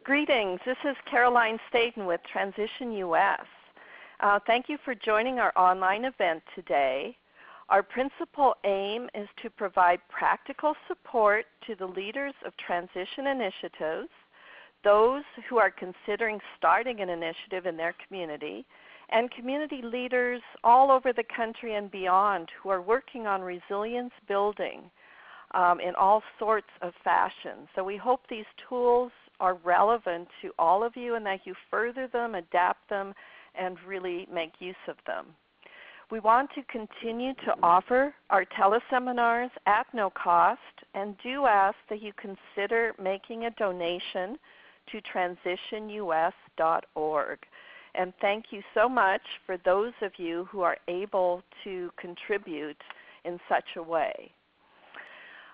Greetings. This is Caroline Staten with Transition US. Thank you for joining our online event today. Our principal aim is to provide practical support to the leaders of transition initiatives, those who are considering starting an initiative in their community, and community leaders all over the country and beyond who are working on resilience building in all sorts of fashions. So we hope these tools are relevant to all of you and that you further them, adapt them, and really make use of them. We want to continue to offer our teleseminars at no cost and do ask that you consider making a donation to transitionus.org. And thank you so much for those of you who are able to contribute in such a way.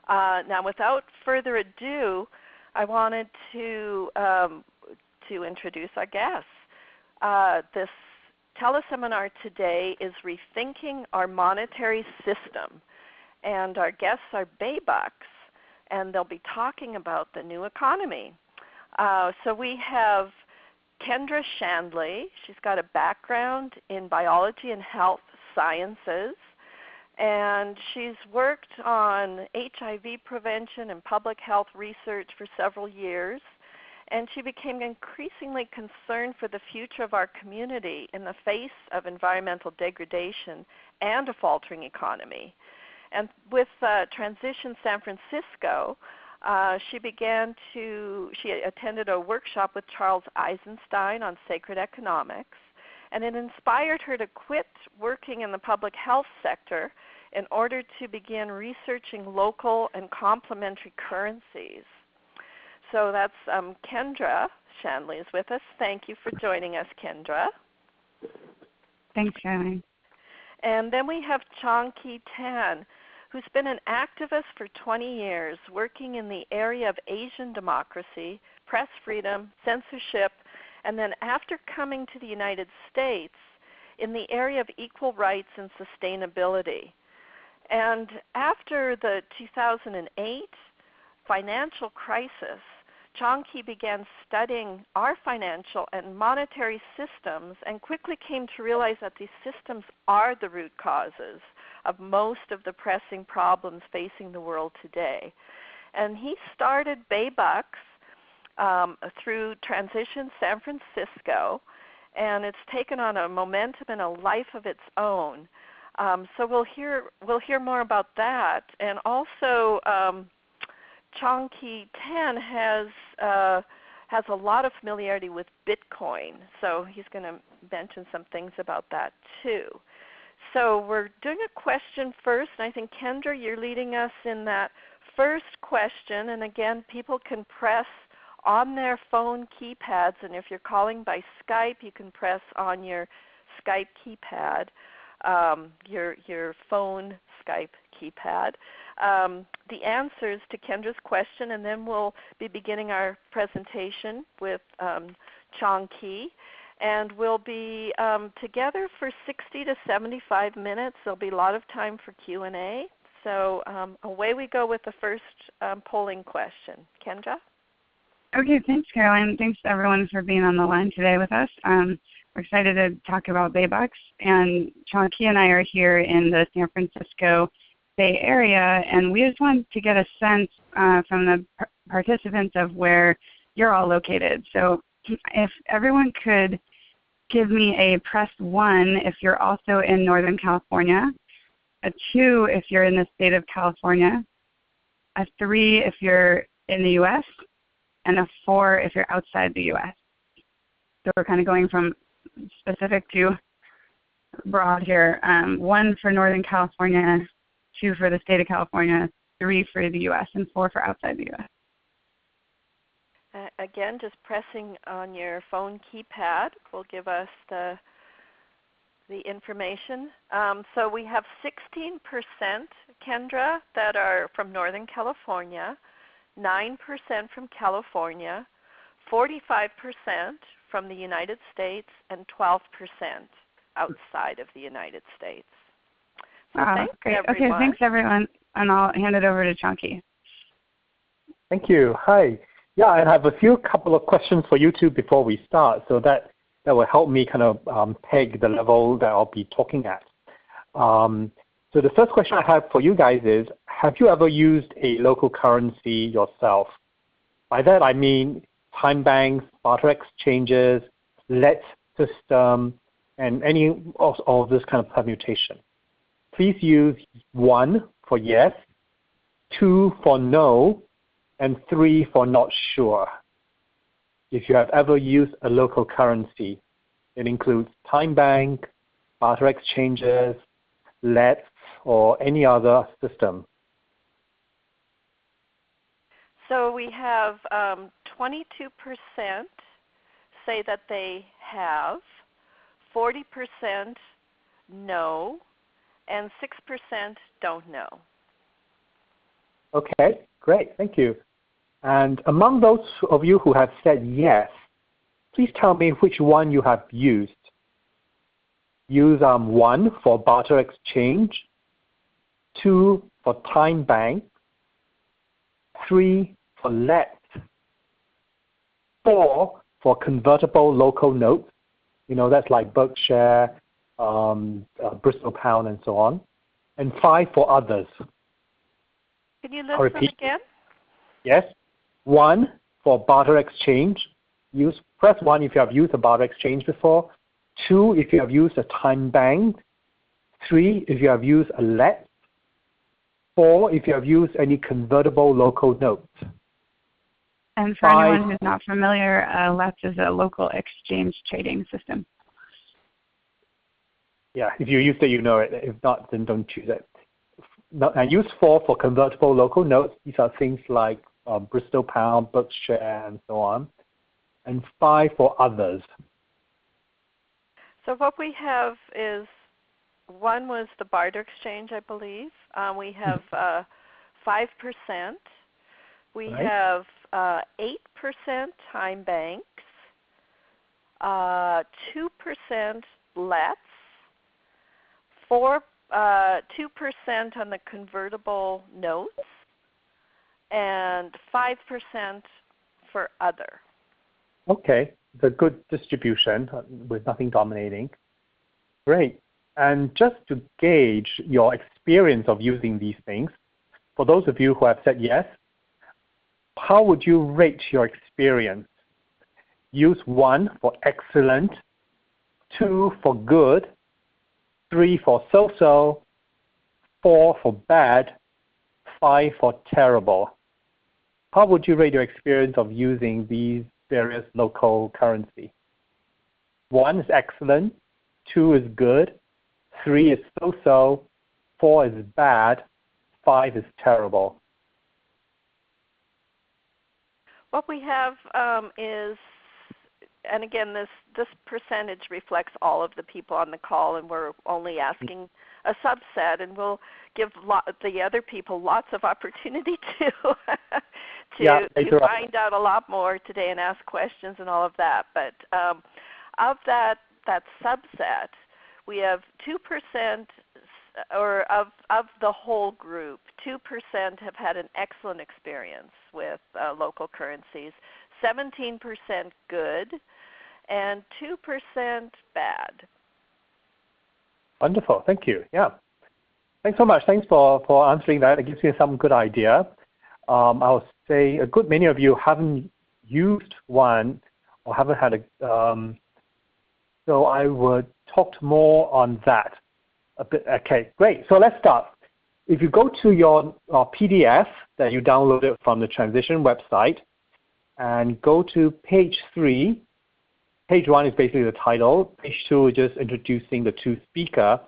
Now, without further ado, I wanted to introduce our guests. This teleseminar today is Rethinking Our Monetary System, and our guests are Baybucks, and they'll be talking about the new economy. So we have Kendra Shandley. She's got a background in biology and health sciences, and she's worked on HIV prevention and public health research for several years, and she became increasingly concerned for the future of our community in the face of environmental degradation and a faltering economy. And with Transition San Francisco, she attended a workshop with Charles Eisenstein on sacred economics, and it inspired her to quit working in the public health sector in order to begin researching local and complementary currencies. So that's Kendra Shandley is with us. Thank you for joining us, Kendra. Thanks, Caroline. And then we have Chong-Ki Tan, who's been an activist for 20 years, working in the area of Asian democracy, press freedom, censorship, and then after coming to the United States, in the area of equal rights and sustainability. And after the 2008 financial crisis, Chong-Ki began studying our financial and monetary systems and quickly came to realize that these systems are the root causes of most of the pressing problems facing the world today. And he started Baybucks through Transition San Francisco, and it's taken on a momentum and a life of its own. So we'll hear more about that. And also, Chong-Ki Tan has a lot of familiarity with Bitcoin, so he's going to mention some things about that too. So we're doing a question first, and I think, Kendra, you're leading us in that first question. And again, people can press on their phone keypads, and if you're calling by Skype, you can press on your Skype keypad, your phone Skype keypad, the answers to Kendra's question, and then we'll be beginning our presentation with Chong-Ki. And we'll be together for 60 to 75 minutes. There'll be a lot of time for Q&A. So away we go with the first polling question. Kendra? Okay, thanks, Caroline. Thanks to everyone for being on the line today with us. We're excited to talk about Baybucks. And Chong-Ki and I are here in the San Francisco Bay Area, and we just wanted to get a sense from the participants of where you're all located. So if everyone could give me a press 1 if you're also in Northern California, a 2 if you're in the state of California, a 3 if you're in the U.S., and a 4 if you're outside the U.S. So we're kind of going from specific to broad here. 1 for Northern California, 2 for the state of California, 3 for the U.S., and 4 for outside the U.S. Again, just pressing on your phone keypad will give us the information. So we have 16%, Kendra, that are from Northern California, 9% from California, 45% from the United States, and 12% outside of the United States. So thanks, great. everyone. Okay, thanks, everyone. And I'll hand it over to Chong-Ki. Thank you. Hi. Yeah, I have a couple of questions for you two before we start, so that will help me kind of peg the level that I'll be talking at. So the first question I have for you guys is, have you ever used a local currency yourself? By that I mean time banks, barter exchanges, let system, and any of this kind of permutation. Please use 1 for yes, 2 for no, and 3 for not sure. If you have ever used a local currency, it includes time bank, barter exchanges, lets, or any other system. So we have 22% say that they have, 40% no, and 6% don't know. Okay, great, thank you. And among those of you who have said yes, please tell me which one you have used. Use 1 for barter exchange, 2 for time bank, 3 for let, 4 for convertible local notes. You know, that's like Berkshire, Bristol Pound, and so on. And 5 for others. Can you list them again? Yes. 1 for barter exchange. Press 1 if you have used a barter exchange before. 2 if you have used a time bank. 3 if you have used a let. 4 if you have used any convertible local notes. And for anyone who's not familiar, LETS is a local exchange trading system. Yeah, if you use it, you know it. If not, then don't choose it. I use 4 for convertible local notes. These are things like Bristol Pound, Berkshire, and so on. And 5 for others. So what we have is, 1 was the barter exchange, I believe. We have 5%. We have 8% time banks, 2% lets, 2% on the convertible notes, and 5% for other. Okay, it's a good distribution with nothing dominating. Great. And just to gauge your experience of using these things, for those of you who have said yes, how would you rate your experience? Use 1 for excellent, 2 for good, 3 for so-so, 4 for bad, 5 for terrible. How would you rate your experience of using these various local currency? 1 is excellent, 2 is good, 3 is so-so, 4 is bad, 5 is terrible. What we have is, and again, this percentage reflects all of the people on the call, and we're only asking a subset, and we'll give the other people lots of opportunity to find out a lot more today and ask questions and all of that. But of that subset, we have 2%, or of the whole group, 2% have had an excellent experience with local currencies, 17% good, and 2% bad. Wonderful, thank you. Yeah, thanks so much. Thanks for answering that. It gives me some good idea. I'll say a good many of you haven't used one or haven't had a. So I would talk more on that a bit. Okay, great. So let's start. If you go to your PDF that you downloaded from the Transition website and go to page 3, page 1 is basically the title. Page 2 is just introducing the 2 speakers.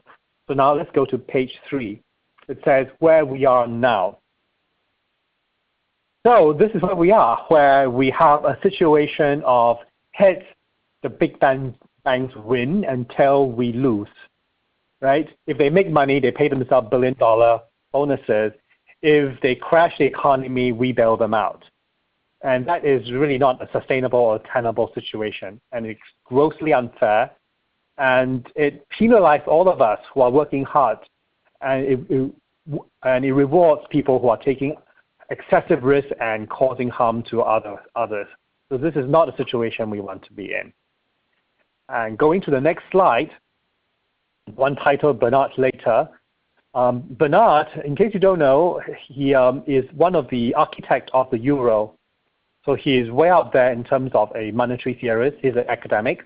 So now let's go to page 3. It says where we are now. So this is where we are, where we have a situation of heads, the big banks win, and tail, we lose. Right? If they make money, they pay themselves billion-dollar bonuses. If they crash the economy, we bail them out. And that is really not a sustainable or tenable situation. And it's grossly unfair. And it penalizes all of us who are working hard. And it rewards people who are taking excessive risk and causing harm to others. So this is not a situation we want to be in. And going to the next slide, one titled Benard Later. Benard, in case you don't know, he is one of the architects of the euro. So he is way out there in terms of a monetary theorist. He's an academic,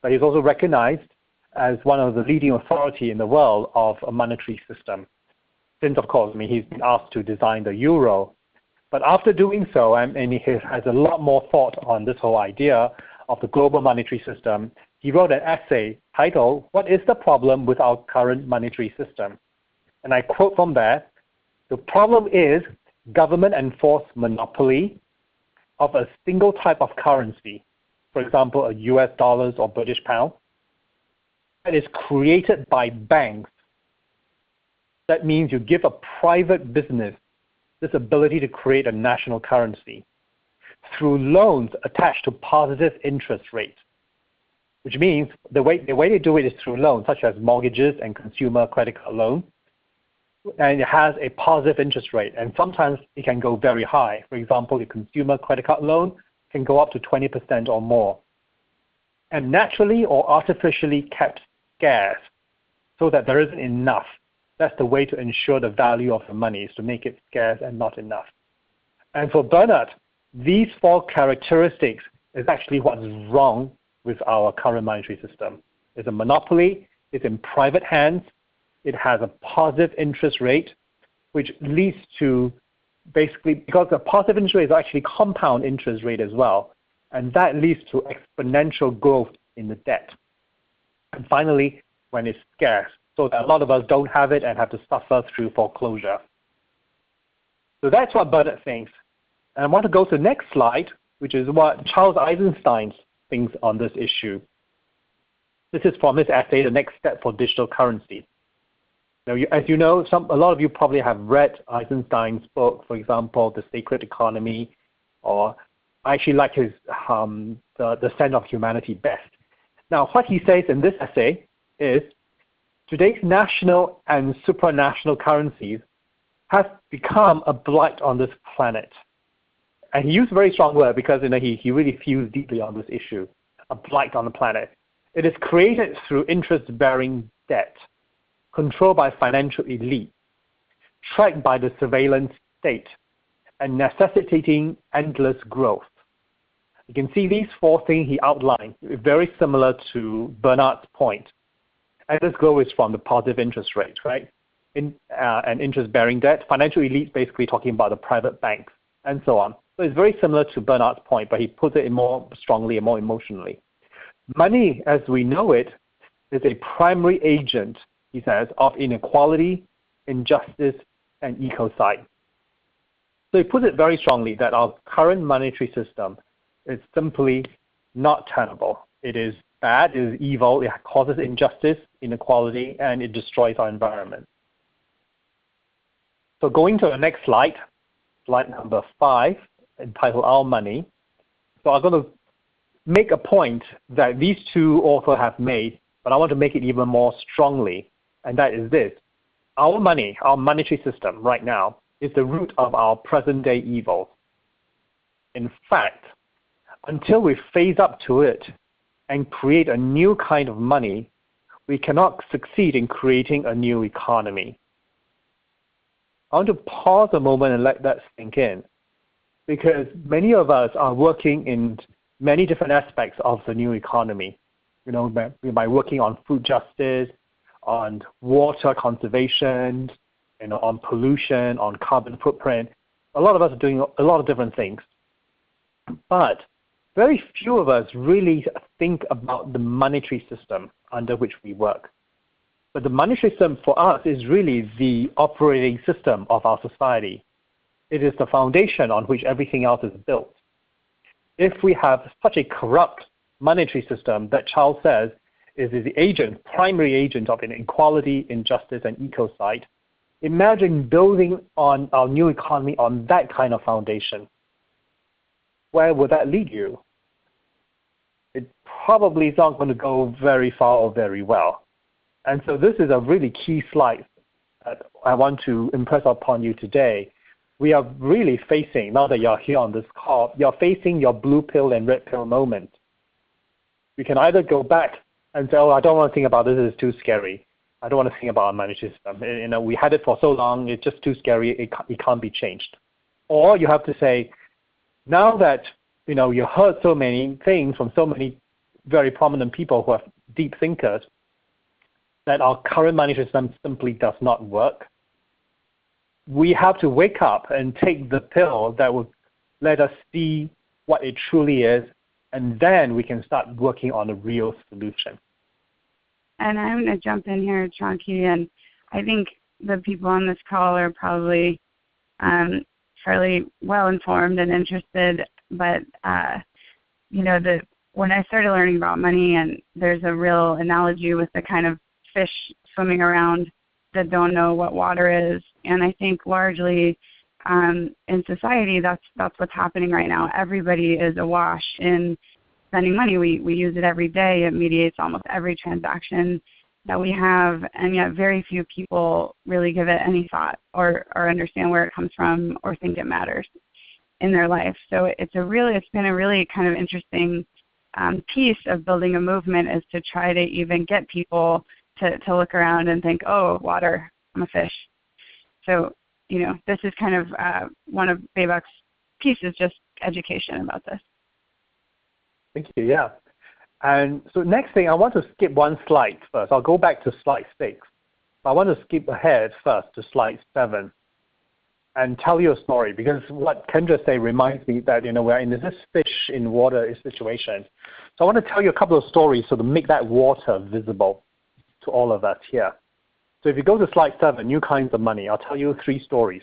but he's also recognized as one of the leading authority in the world of a monetary system. Since, of course, he's been asked to design the euro. But after doing so, and he has a lot more thought on this whole idea of the global monetary system, he wrote an essay titled, "What is the problem with our current monetary system?" And I quote from there, "The problem is government-enforced monopoly of a single type of currency, for example, a US dollars or British pound, that is created by banks." That means you give a private business this ability to create a national currency through loans attached to positive interest rates, which means the way they do it is through loans, such as mortgages and consumer credit card loans, and it has a positive interest rate, and sometimes it can go very high. For example, the consumer credit card loan can go up to 20% or more, and naturally or artificially kept scarce so that there isn't enough. That's the way to ensure the value of the money, is to make it scarce and not enough. And for Benard, these four characteristics is actually what's wrong with our current monetary system. It's a monopoly, it's in private hands, it has a positive interest rate, which leads to basically, because the positive interest rate is actually compound interest rate as well, and that leads to exponential growth in the debt. And finally, when it's scarce, so that a lot of us don't have it and have to suffer through foreclosure. So that's what Benard thinks. And I want to go to the next slide, which is what Charles Eisenstein thinks on this issue. This is from his essay, The Next Step for Digital Currency. Now, as you know, a lot of you probably have read Eisenstein's book, for example, The Sacred Economy, or I actually like his The Descent of Humanity best. Now, what he says in this essay is, today's national and supranational currencies have become a blight on this planet. And he used a very strong word because he really feels deeply on this issue, a blight on the planet. It is created through interest-bearing debt, controlled by financial elite, tracked by the surveillance state, and necessitating endless growth. You can see these four things he outlined, very similar to Benard's point. And this growth is from the positive interest rate, right? And interest-bearing debt. Financial elites basically talking about the private banks and so on. So it's very similar to Benard's point, but he puts it in more strongly and more emotionally. Money, as we know it, is a primary agent, he says, of inequality, injustice, and ecocide. So he puts it very strongly that our current monetary system is simply not tenable. It is bad, it is evil, it causes injustice, inequality, and it destroys our environment. So going to the next slide, slide number 5, entitled Our Money. So I'm going to make a point that these two authors have made, but I want to make it even more strongly, and that is this. Our money, our monetary system right now, is the root of our present-day evils. In fact, until we phase up to it and create a new kind of money, we cannot succeed in creating a new economy. I want to pause a moment and let that sink in, because many of us are working in many different aspects of the new economy. By working on food justice, on water conservation, on pollution, on carbon footprint. A lot of us are doing a lot of different things. But very few of us really think about the monetary system under which we work. But the monetary system for us is really the operating system of our society. It is the foundation on which everything else is built. If we have such a corrupt monetary system that Charles says is the primary agent of inequality, injustice, and ecocide, imagine building on our new economy on that kind of foundation. Where would that lead you? It probably is not going to go very far or very well. And so this is a really key slide that I want to impress upon you today, we are really facing, now that you're here on this call, you're facing your blue pill and red pill moment. You can either go back and say, oh, I don't want to think about this, it's too scary. I don't want to think about our money system. We had it for so long, it's just too scary, it can't be changed. Or you have to say, now that you heard so many things from so many very prominent people who are deep thinkers, that our current money system simply does not work. We have to wake up and take the pill that will let us see what it truly is, and then we can start working on a real solution. And I'm going to jump in here, Chonky, and I think the people on this call are probably fairly well informed and interested, but when I started learning about money, and there's a real analogy with the kind of fish swimming around that don't know what water is, and I think largely in society that's what's happening right now. Everybody is awash in spending money. We use it every day. It mediates almost every transaction that we have, and yet very few people really give it any thought or understand where it comes from or think it matters in their life. So it's been a really kind of interesting piece of building a movement, is to try to even get people to look around and think, oh, water, I'm a fish. So, this is kind of one of Baybuck's pieces, just education about this. Thank you, yeah. And so next thing, I want to skip one slide first. I'll go back to slide 6. I want to skip ahead first to slide 7 and tell you a story, because what Kendra said reminds me that, we're in this fish in water situation. So I want to tell you a couple of stories so to make that water visible to all of us here. So if you go to slide 7, new kinds of money, I'll tell you 3 stories.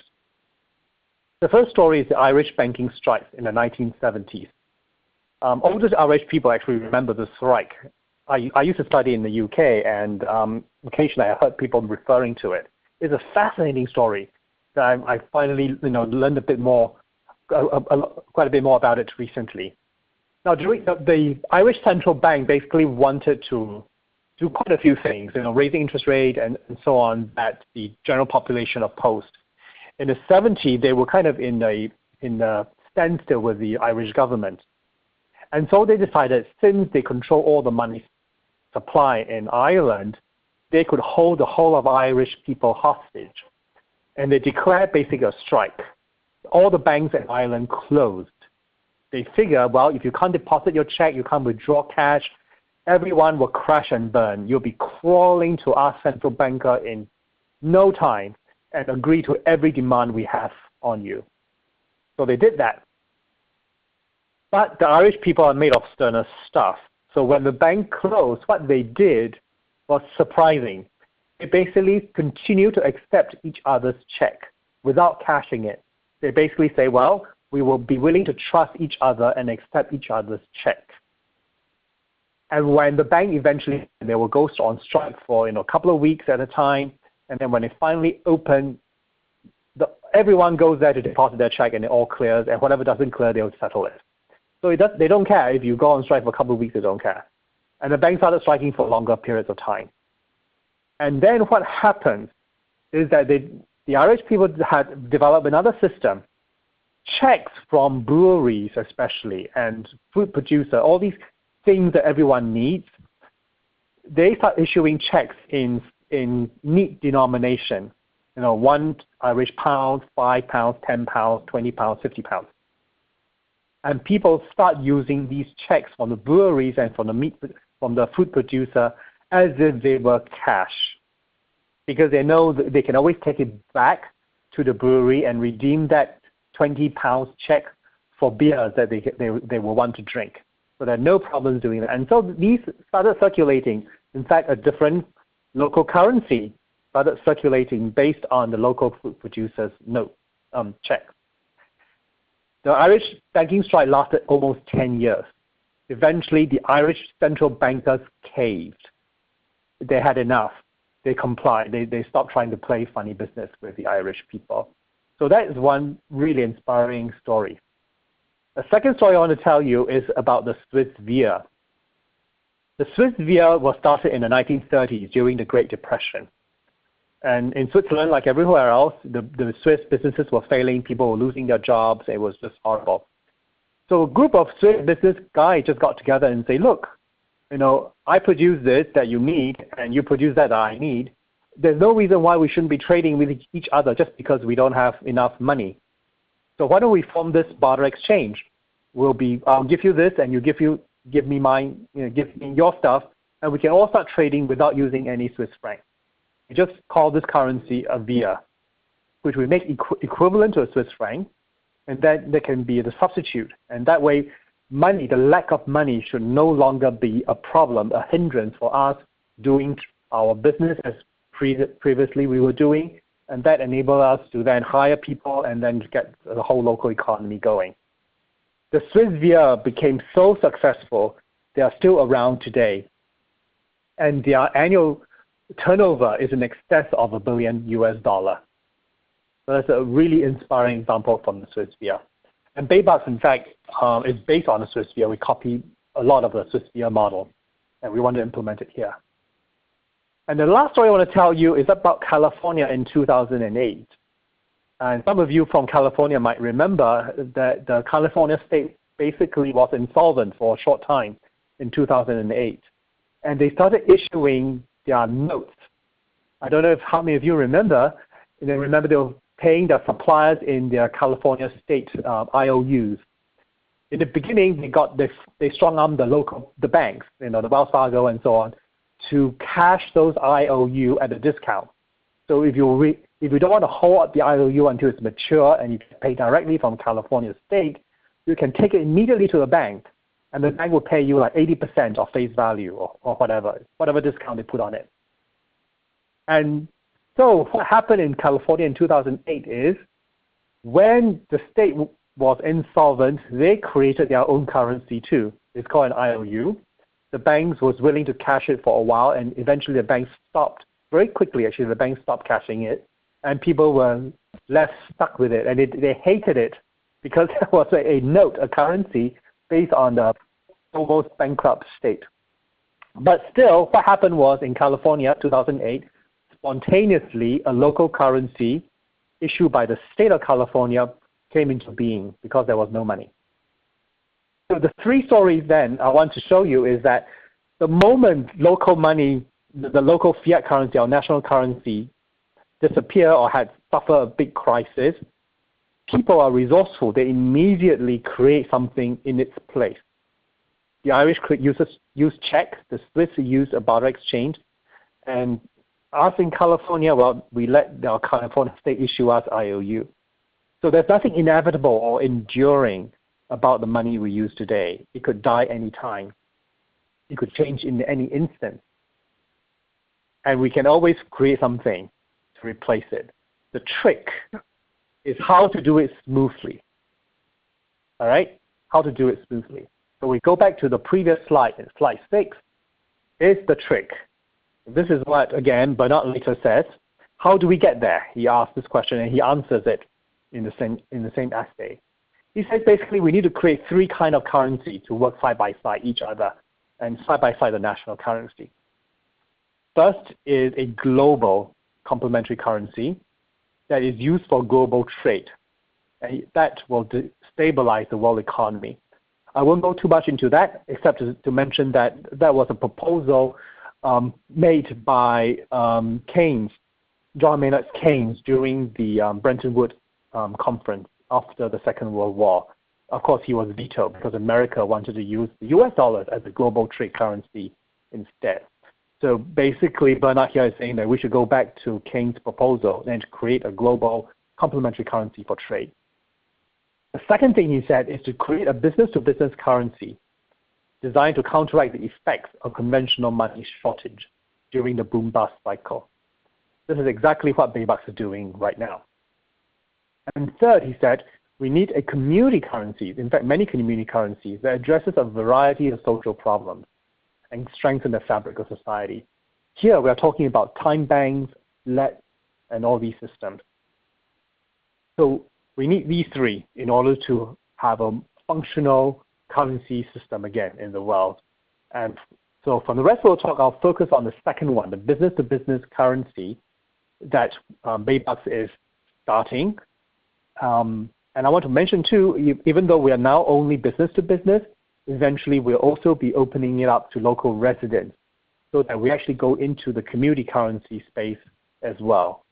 The first story is the Irish banking strike in the 1970s. Older Irish people actually remember the strike. I used to study in the UK, and occasionally I heard people referring to it. It's a fascinating story that I finally learned a bit more, quite a bit more about it recently. Now, the Irish Central Bank basically wanted to do quite a few things, raising interest rate and so on, that the general population opposed. In the 70s, they were kind of in a standstill with the Irish government. And so they decided, since they control all the money supply in Ireland, they could hold the whole of Irish people hostage. And they declared basically a strike. All the banks in Ireland closed. They figure, well, if you can't deposit your check, you can't withdraw cash, everyone will crash and burn. You'll be crawling to our central banker in no time and agree to every demand we have on you. So they did that. But the Irish people are made of sterner stuff. So when the bank closed, what they did was surprising. They basically continue to accept each other's check without cashing it. They basically say, well, we will be willing to trust each other and accept each other's check. And when the bank eventually, they will go on strike for a couple of weeks at a time, and then when they finally open, everyone goes there to deposit their check, and it all clears, and whatever doesn't clear, they'll settle it. So they don't care if you go on strike for a couple of weeks, they don't care. And the bank started striking for longer periods of time. And then what happens is that the Irish people had developed another system. Checks from breweries especially and food producer, all these things that everyone needs, they start issuing checks in neat denomination. 1 Irish pound, 5 pounds, 10 pounds, 20 pounds, 50 pounds. And people start using these checks from the breweries and from the food producer as if they were cash, because they know that they can always take it back to the brewery and redeem that 20 pounds check for beers that they will want to drink. So there are no problems doing that. And so these started circulating. In fact, a different local currency started circulating based on the local food producers' checks. The Irish banking strike lasted almost 10 years. Eventually, the Irish central bankers caved. They had enough. They complied. They stopped trying to play funny business with the Irish people. So that is one really inspiring story. The second story I want to tell you is about the Swiss beer. The Swiss beer was started in the 1930s during the Great Depression. And in Switzerland, like everywhere else, the Swiss businesses were failing. People were losing their jobs. It was just horrible. So a group of Swiss business guys just got together and say, look, I produce this that you need, and you produce that I need. There's no reason why we shouldn't be trading with each other just because we don't have enough money. So why don't we form this barter exchange? I'll give you this, and you give me mine, give me your stuff, and we can all start trading without using any Swiss franc. We just call this currency a via, which we make equivalent to a Swiss franc, and then there can be the substitute. And that way, money, the lack of money, should no longer be a problem, a hindrance for us doing our business as previously we were doing, and that enabled us to then hire people and then get the whole local economy going. The Swiss via became so successful, they are still around today, and their annual turnover is in excess of $1 billion. So that's a really inspiring example from the Swiss via. And Baybucks, in fact, is based on the Swiss via. We copy a lot of the Swiss via model, and we want to implement it here. And the last story I want to tell you is about California in 2008. And some of you from California might remember that the California state basically was insolvent for a short time in 2008. And they started issuing their notes. I don't know how many of you remember. They were paying their suppliers in their California state IOUs. In the beginning, they strong-armed the banks, the Wells Fargo and so on, to cash those IOU at a discount. So if you don't want to hold up the IOU until it's mature and you can pay directly from California state, you can take it immediately to the bank, and the bank will pay you like 80% of face value or whatever discount they put on it. And so what happened in California in 2008 is when the state was insolvent, they created their own currency too. It's called an IOU. The banks was willing to cash it for a while, and eventually the banks stopped. Very quickly, actually, the banks stopped cashing it, and people were left stuck with it, and they hated it because it was a note, a currency based on the almost bankrupt state. But still, what happened was in California, 2008, spontaneously a local currency issued by the state of California came into being because there was no money. So the three stories then I want to show you is that the moment local money, the local fiat currency or national currency disappear or had suffered a big crisis, people are resourceful. They immediately create something in its place. The Irish use check, the Swiss use a barter exchange, and us in California, well, we let our California state issue us IOU. So there's nothing inevitable or enduring about the money we use today. It could die any time. It could change in any instant. And we can always create something to replace it. The trick is how to do it smoothly. All right? How to do it smoothly. So we go back to the previous slide, slide 6, is the trick. This is what, again, Benard later says. How do we get there? He asks this question and he answers it in the same essay. He says basically we need to create three kinds of currency to work side by side each other and side by side the national currency. First is a global complementary currency that is used for global trade. And that will stabilize the world economy. I won't go too much into that except to mention that that was a proposal made by Keynes, John Maynard Keynes, during the Bretton Woods conference after the Second World War. Of course, he was vetoed because America wanted to use the US dollar as a global trade currency instead. So basically, Benard here is saying that we should go back to Keynes' proposal and create a global complementary currency for trade. The second thing he said is to create a business-to-business currency designed to counteract the effects of conventional money shortage during the boom-bust cycle. This is exactly what Baybucks is doing right now. And third, he said, we need a community currency, in fact, many community currencies that addresses a variety of social problems and strengthen the fabric of society. Here, we are talking about time banks, lead, and all these systems. So we need these three in order to have a functional currency system again in the world. And so from the rest of the talk, I'll focus on the second one, the business-to-business currency, that Baybucks is starting. And I want to mention too, even though we are now only business to business, eventually we'll also be opening it up to local residents so that we actually go into the community currency space as well.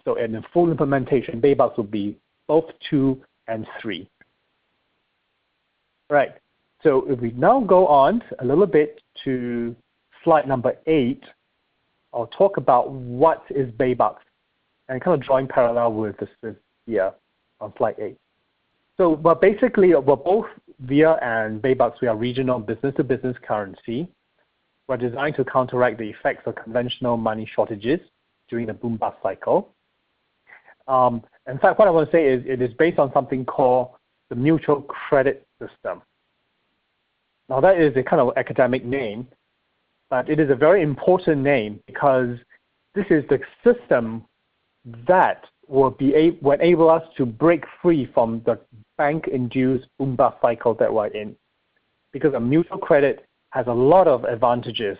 So in the full implementation, Baybucks will be both 2 and 3. Right. So if we now go on a little bit to slide number 8, I'll talk about what is Baybucks and kind of drawing parallel with this here on slide 8. So, but basically, we're both VIA and Baybucks, we are regional business-to-business currency. We're designed to counteract the effects of conventional money shortages during the boom-bust cycle. In fact, what I want to say is it is based on something called the mutual credit system. Now, that is a kind of academic name, but it is a very important name because this is the system that will enable us to break free from the bank-induced boom-bust cycle that we're in. Because a mutual credit has a lot of advantages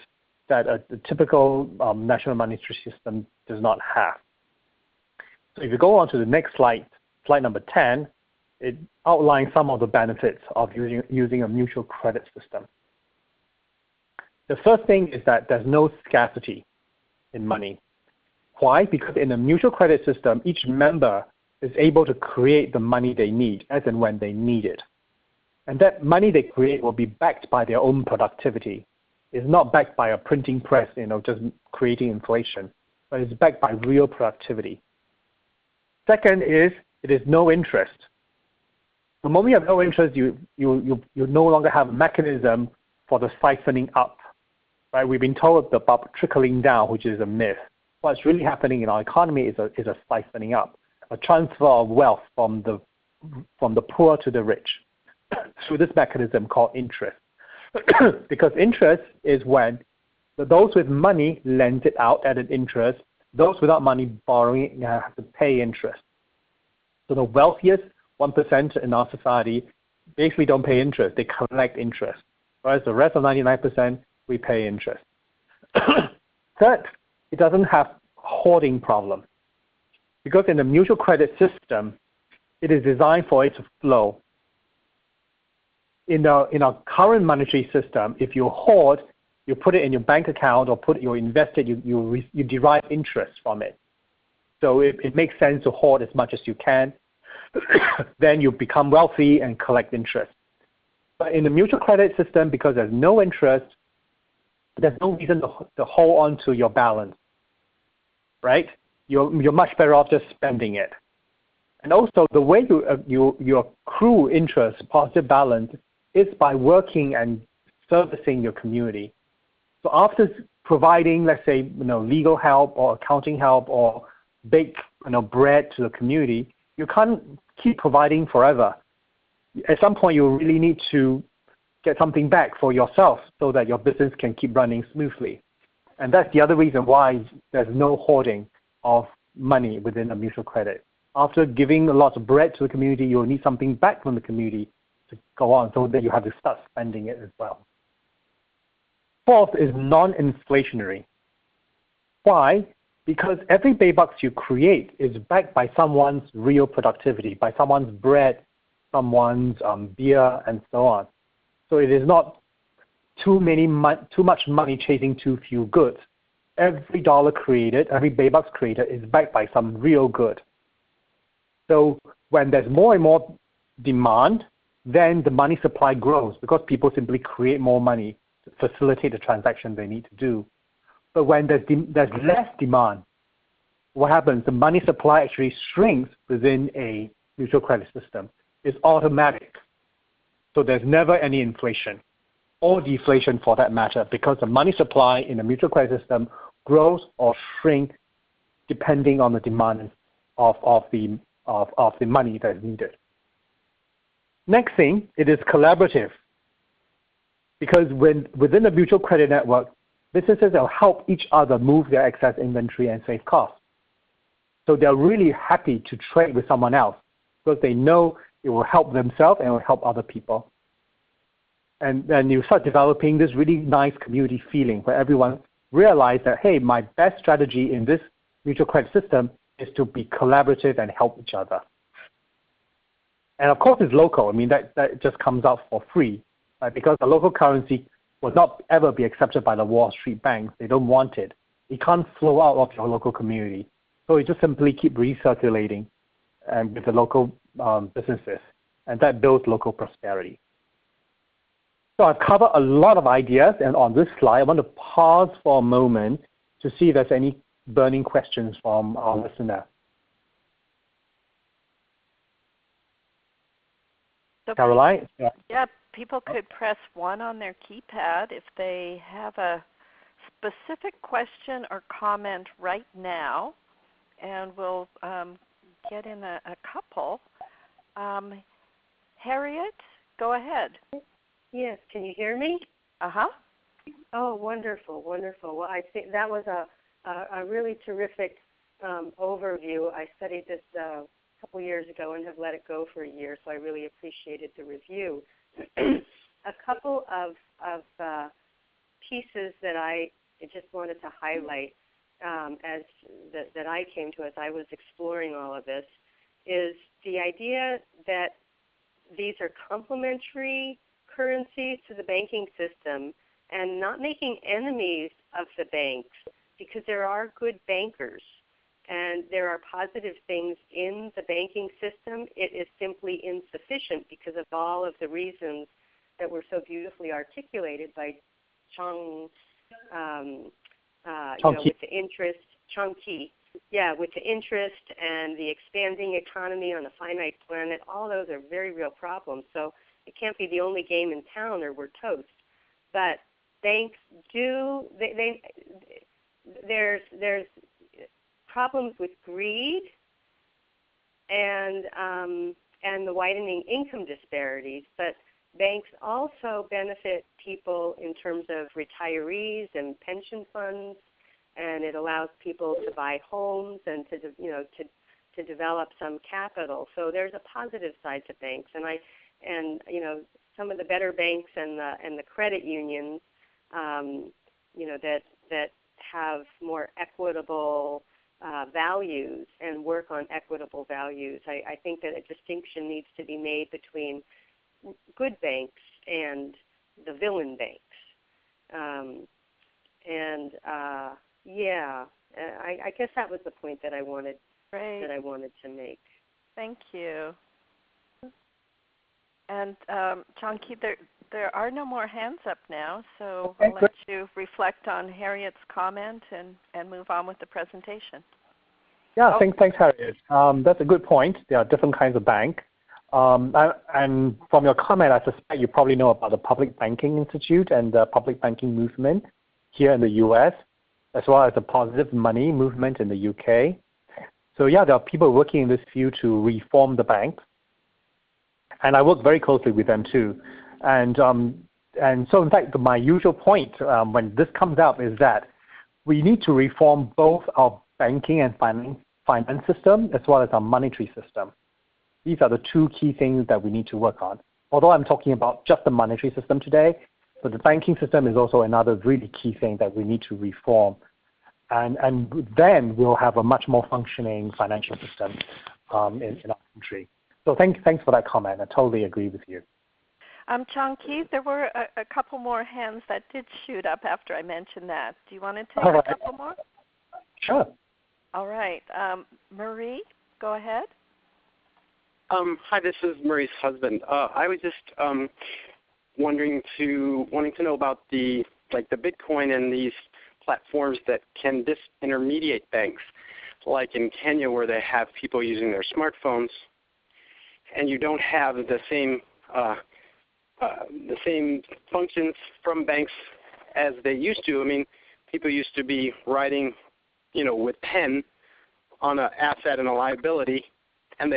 that a typical national monetary system does not have. So if you go on to the next slide, slide number 10, it outlines some of the benefits of using a mutual credit system. The first thing is that there's no scarcity in money. Why? Because in a mutual credit system, each member is able to create the money they need as and when they need it. And that money they create will be backed by their own productivity. It's not backed by a printing press, just creating inflation, but it's backed by real productivity. Second is it is no interest. The moment you have no interest, you no longer have a mechanism for the siphoning up. Right? We've been told about trickling down, which is a myth. What's really happening in our economy is a siphoning up, a transfer of wealth from the poor to the rich through this mechanism called interest. Because interest is when those with money lend it out at an interest, those without money borrowing have to pay interest. So the wealthiest 1% in our society basically don't pay interest, they collect interest. Whereas the rest of 99%, we pay interest. Third, it doesn't have hoarding problem. Because in the mutual credit system, it is designed for it to flow. In our current monetary system, if you hoard, you put it in your bank account or you invest it, you derive interest from it. So it makes sense to hoard as much as you can. Then you become wealthy and collect interest. But in the mutual credit system, because there's no interest, there's no reason to hold on to your balance, right? You're much better off just spending it. And also, the way you accrue interest, positive balance, is by working and servicing your community. So after providing, let's say, legal help or accounting help or bake, bread to the community, you can't keep providing forever. At some point, you really need to get something back for yourself so that your business can keep running smoothly. And that's the other reason why there's no hoarding of money within a mutual credit. After giving a lot of bread to the community, you'll need something back from the community to go on, so that you have to start spending it as well. Fourth is non-inflationary. Why? Because every Baybucks you create is backed by someone's real productivity, by someone's bread, someone's beer, and so on. So it is not too much money chasing too few goods. Every dollar created, every Baybucks created is backed by some real good. So when there's more and more demand, then the money supply grows because people simply create more money to facilitate the transaction they need to do. But when there's less demand, what happens? The money supply actually shrinks within a mutual credit system. It's automatic. So there's never any inflation or deflation for that matter, because the money supply in the mutual credit system grows or shrinks depending on the demand of the money that is needed. Next thing, it is collaborative. Because within the mutual credit network, businesses will help each other move their excess inventory and save costs. So they're really happy to trade with someone else because they know it will help themselves and it will help other people. And then you start developing this really nice community feeling where everyone realizes that, hey, my best strategy in this mutual credit system is to be collaborative and help each other. And of course, it's local. I mean, that just comes out for free, right? Because the local currency will not ever be accepted by the Wall Street banks. They don't want it. It can't flow out of your local community. So you just simply keep recirculating and with the local businesses, and that builds local prosperity. So I've covered a lot of ideas, and on this slide, I want to pause for a moment to see if there's any burning questions from our listener. So Caroline? Yeah, people could press 1 on their keypad if they have a specific question or comment right now, and we'll get in a couple. Harriet, go ahead. Yes, can you hear me? Uh-huh. Oh, wonderful, wonderful. Well, I think that was a really terrific overview. I studied this a couple years ago and have let it go for a year, so I really appreciated the review. A couple of pieces that I just wanted to highlight as that I came to as I was exploring all of this is the idea that these are complementary currencies to the banking system and not making enemies of the banks, because there are good bankers and there are positive things in the banking system. It is simply insufficient because of all of the reasons that were so beautifully articulated by with the interest, with the interest and the expanding economy on a finite planet. All those are very real problems. So it can't be the only game in town or we're toast. But banks do, there's problems with greed and the widening income disparities, but banks also benefit people in terms of retirees and pension funds, and it allows people to buy homes and to develop some capital. So there's a positive side to banks, and some of the better banks and the credit unions, that have more equitable values and work on equitable values. I think that a distinction needs to be made between good banks and the villain banks. I guess that was the point that I wanted to make. Thank you. And Chonky, there are no more hands up now, so Okay, I'll let you reflect on Harriet's comment and move on with the presentation. Yeah, thanks, Harriet. That's a good point. There are different kinds of bank. And from your comment, I suspect you probably know about the Public Banking Institute and the public banking movement here in the U.S., as well as the positive money movement in the UK. So yeah, there are people working in this field to reform the banks. And I work very closely with them too. And so in fact, my usual point when this comes up is that we need to reform both our banking and finance system as well as our monetary system. These are the two key things that we need to work on. Although I'm talking about just the monetary system today, but the banking system is also another really key thing that we need to reform. And then we'll have a much more functioning financial system in our country. So thanks for that comment. I totally agree with you. Chonky, there were a couple more hands that did shoot up after I mentioned that. Do you want to take a couple more? Sure. All right. Marie, go ahead. Hi, this is Marie's husband. I was just wanting to know about the Bitcoin and these platforms that can disintermediate banks, like in Kenya where they have people using their smartphones, and you don't have the same functions from banks as they used to. I mean, people used to be writing, with pen on an asset and a liability, and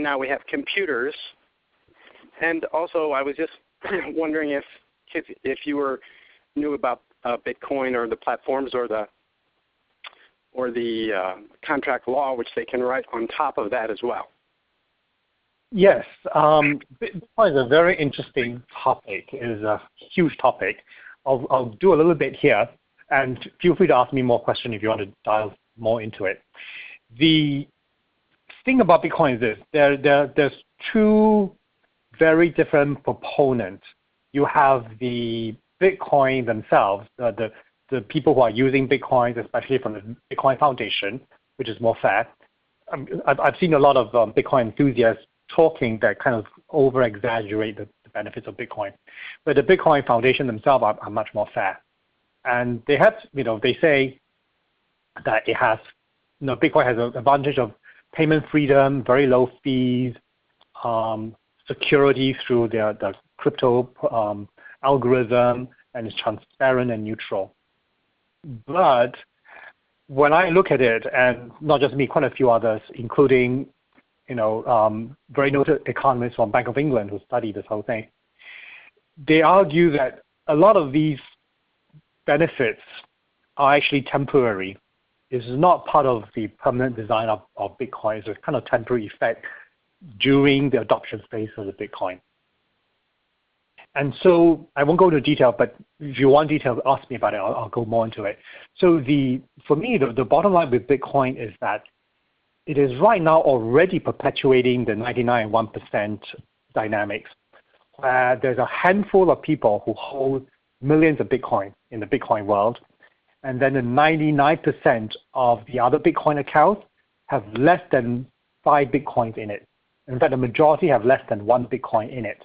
now we have computers. And also, I was just wondering if you knew about Bitcoin or the platforms or the contract law, which they can write on top of that as well. Yes, Bitcoin is a very interesting topic. It is a huge topic. I'll do a little bit here, and feel free to ask me more questions if you want to dive more into it. The thing about Bitcoin is this: there's two very different proponents. You have the Bitcoin themselves, the people who are using Bitcoins, especially from the Bitcoin Foundation, which is more fair. I've seen a lot of Bitcoin enthusiasts talking that kind of over-exaggerate the benefits of Bitcoin. But the Bitcoin Foundation themselves are much more fair. And they have, they say that it has, Bitcoin has an advantage of payment freedom, very low fees, security through the crypto algorithm, and it's transparent and neutral. But when I look at it, and not just me, quite a few others, including very noted economists from Bank of England who study this whole thing, they argue that a lot of these benefits are actually temporary. It's not part of the permanent design of Bitcoin. It's a kind of temporary effect during the adoption phase of the Bitcoin. And so I won't go into detail, but if you want detail, ask me about it. I'll go more into it. So for me, the bottom line with Bitcoin is that it is right now already perpetuating the 99 and 1% dynamics, where there's a handful of people who hold millions of Bitcoin in the Bitcoin world, and then the 99% of the other Bitcoin accounts have less than 5 Bitcoins in it. In fact, the majority have less than 1 Bitcoin in it.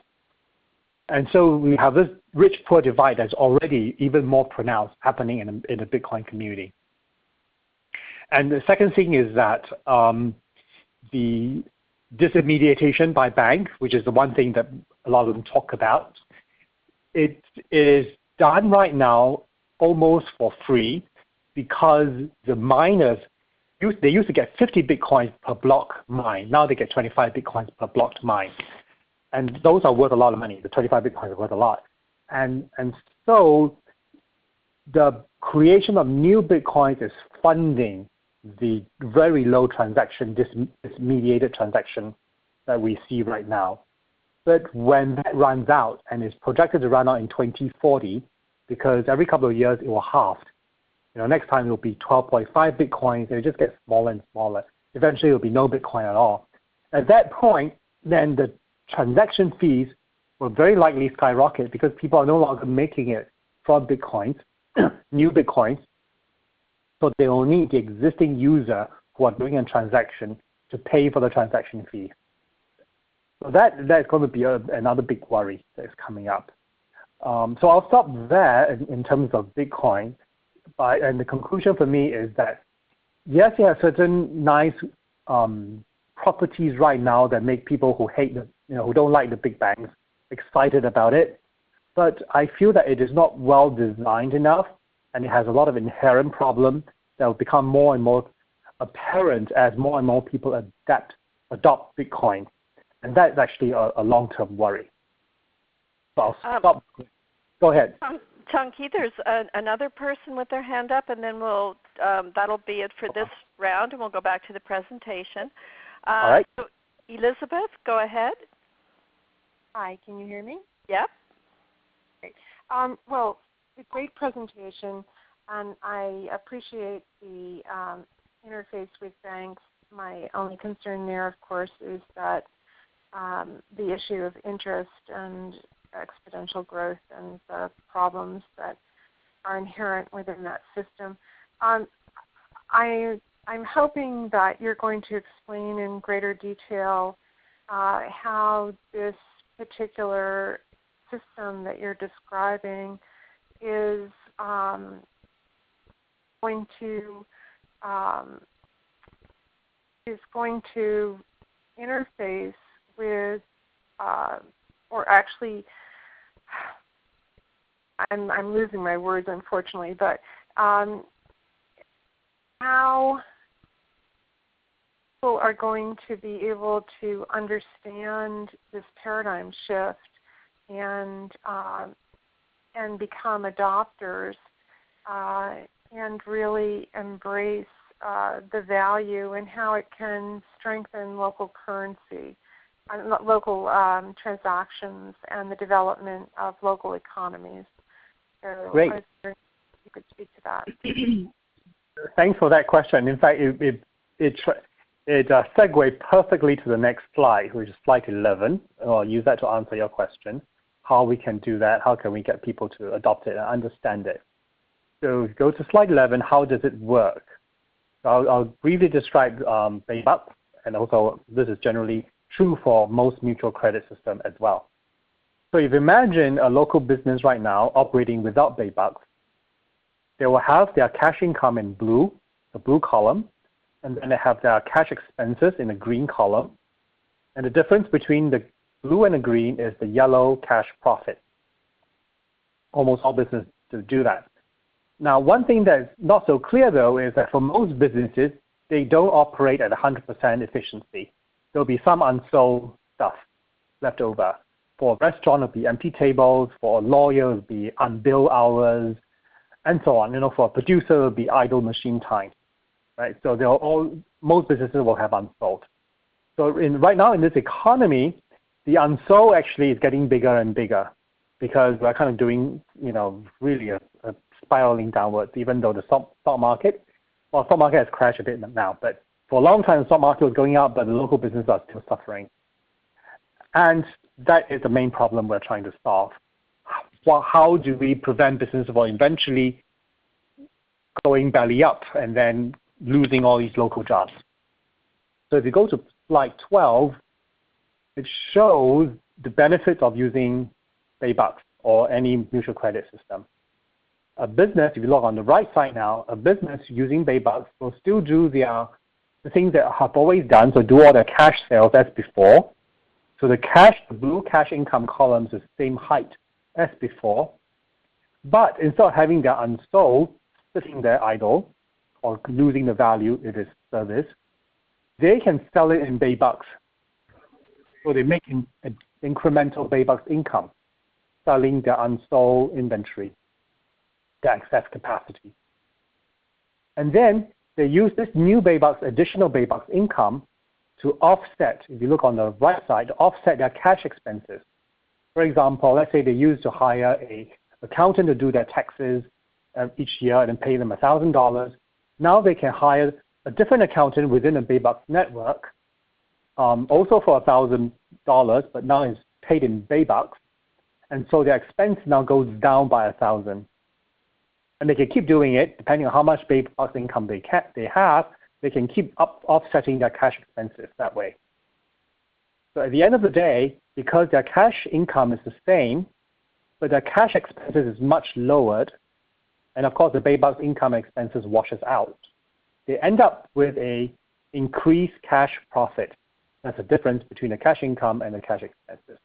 And so we have this rich-poor divide that's already even more pronounced happening in the Bitcoin community. And the second thing is that the disintermediation by bank, which is the one thing that a lot of them talk about, it is done right now almost for free because the miners, they used to get 50 Bitcoins per block mine. Now they get 25 Bitcoins per block mine. And those are worth a lot of money. The 25 Bitcoins are worth a lot. And so the creation of new Bitcoins is funding the very low transaction, dismediated transaction that we see right now. But when that runs out, and is projected to run out in 2040, because every couple of years it will halve. Next time it will be 12.5 Bitcoins, and it just gets smaller and smaller. Eventually it will be no Bitcoin at all. At that point, then the transaction fees will very likely skyrocket because people are no longer making it from Bitcoins, new Bitcoins. So they will need the existing user who are doing a transaction to pay for the transaction fee. So that's going to be another big worry that is coming up. So I'll stop there in terms of Bitcoin. And the conclusion for me is that, yes, you have certain nice properties right now that make people who hate who don't like the big banks excited about it. But I feel that it is not well designed enough, and it has a lot of inherent problems that will become more and more apparent as more and more people adopt Bitcoin. And that's actually a long-term worry. So I'll stop. Go ahead. Chunky, there's another person with their hand up, and then that'll be it for this round, and we'll go back to the presentation. All right. So Elizabeth, go ahead. Hi, can you hear me? Yep. Great. Well, a great presentation, and I appreciate the interface with banks. My only concern there, of course, is that the issue of interest and exponential growth and the problems that are inherent within that system. I'm hoping that you're going to explain in greater detail how this particular system that you're describing is going to interface with, or actually, I'm losing my words, unfortunately, but how people are going to be able to understand this paradigm shift and become adopters and really embrace the value and how it can strengthen local currency, local transactions, and the development of local economies. So Great. I was wondering if you could speak to that. Thanks for that question. In fact, it segues perfectly to the next slide, which is slide 11. I'll use that to answer your question, how we can do that, how can we get people to adopt it and understand it. So go to slide 11, how does it work? So I'll briefly describe Baybucks, and also this is generally true for most mutual credit systems as well. So if you imagine a local business right now operating without Baybucks, they will have their cash income in blue, the blue column, and then they have their cash expenses in the green column. And the difference between the blue and the green is the yellow cash profit. Almost all businesses do that. Now, one thing that's not so clear, though, is that for most businesses, they don't operate at 100% efficiency. There'll be some unsold stuff left over. For a restaurant, it'll be empty tables. For a lawyer, it'll be unbilled hours, and so on. For a producer, it'll be idle machine time. Right? So most businesses will have unsold. So right now in this economy, the unsold actually is getting bigger and bigger because we're kind of doing, really a spiraling downwards, even though the stock market has crashed a bit now. But for a long time, the stock market was going up, but the local businesses are still suffering. And that is the main problem we're trying to solve. How do we prevent businesses from eventually going belly up and then losing all these local jobs? So if you go to slide 12, it shows the benefits of using Baybucks or any mutual credit system. A business, if you look on the right side now, a business using Baybucks will still do the things that have always done, so do all the cash sales as before. So the blue cash income column is the same height as before. But instead of having their unsold sitting there idle or losing the value it is service, they can sell it in Baybucks. So they make an incremental Baybucks income, selling their unsold inventory, their excess capacity. And then they use this new Baybucks, additional Baybucks income to offset, if you look on the right side, to offset their cash expenses. For example, let's say they used to hire an accountant to do their taxes each year and pay them $1,000. Now they can hire a different accountant within a Baybucks network, also for $1,000, but now it's paid in Baybucks. And so their expense now goes down by $1,000. And they can keep doing it, depending on how much Baybucks income they have, they can keep offsetting their cash expenses that way. So at the end of the day, because their cash income is the same, but their cash expenses is much lowered, and of course the Baybucks income expenses washes out, they end up with a increased cash profit. That's the difference between the cash income and the cash expenses.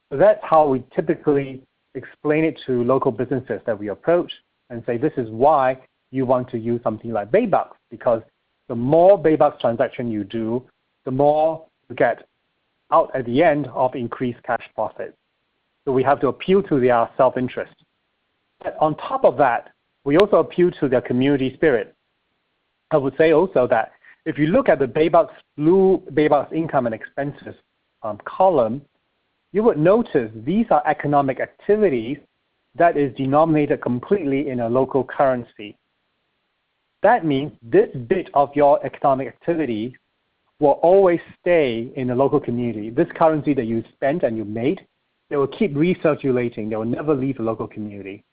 So that's how we typically explain it to local businesses that we approach and say, this is why you want to use something like Baybucks, because the more Baybucks transaction you do, the more you get out at the end of increased cash profit. So we have to appeal to their self-interest. But on top of that, we also appeal to their community spirit. I would say also that if you look at the Baybucks blue Baybucks income and expenses column, you would notice these are economic activities that is denominated completely in a local currency. That means this bit of your economic activity will always stay in the local community. This currency that you spent and you made, they will keep recirculating. They will never leave the local community.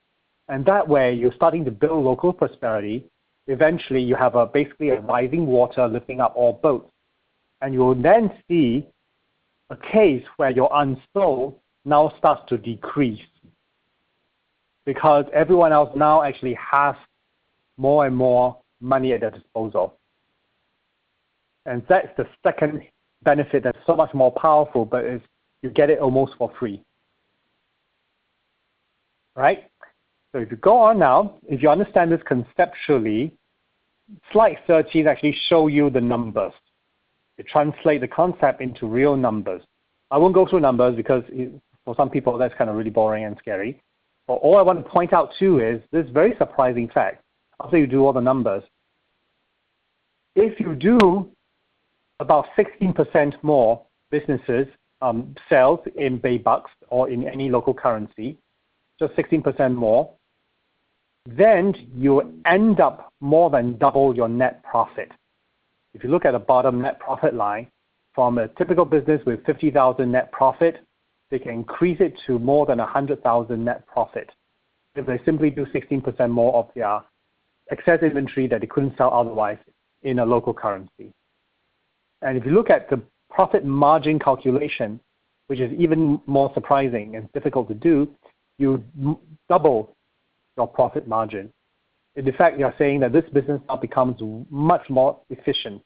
And that way, you're starting to build local prosperity. Eventually, you have basically a rising water lifting up all boats. And you will then see a case where your unsold now starts to decrease because everyone else now actually has more and more money at their disposal. And that's the second benefit that's so much more powerful, but you get it almost for free. Right? So if you go on now, if you understand this conceptually, slide 13 actually show you the numbers. It translates the concept into real numbers. I won't go through numbers because for some people that's kind of really boring and scary. But all I want to point out too is this very surprising fact. After you do all the numbers, if you do about 16% more businesses sales in Baybucks or in any local currency, just 16% more, then you end up more than double your net profit. If you look at the bottom net profit line, from a typical business with 50,000 net profit, they can increase it to more than 100,000 net profit if they simply do 16% more of their excess inventory that they couldn't sell otherwise in a local currency. And if you look at the profit margin calculation, which is even more surprising and difficult to do, you double your profit margin. In fact, you're saying that this business now becomes much more efficient.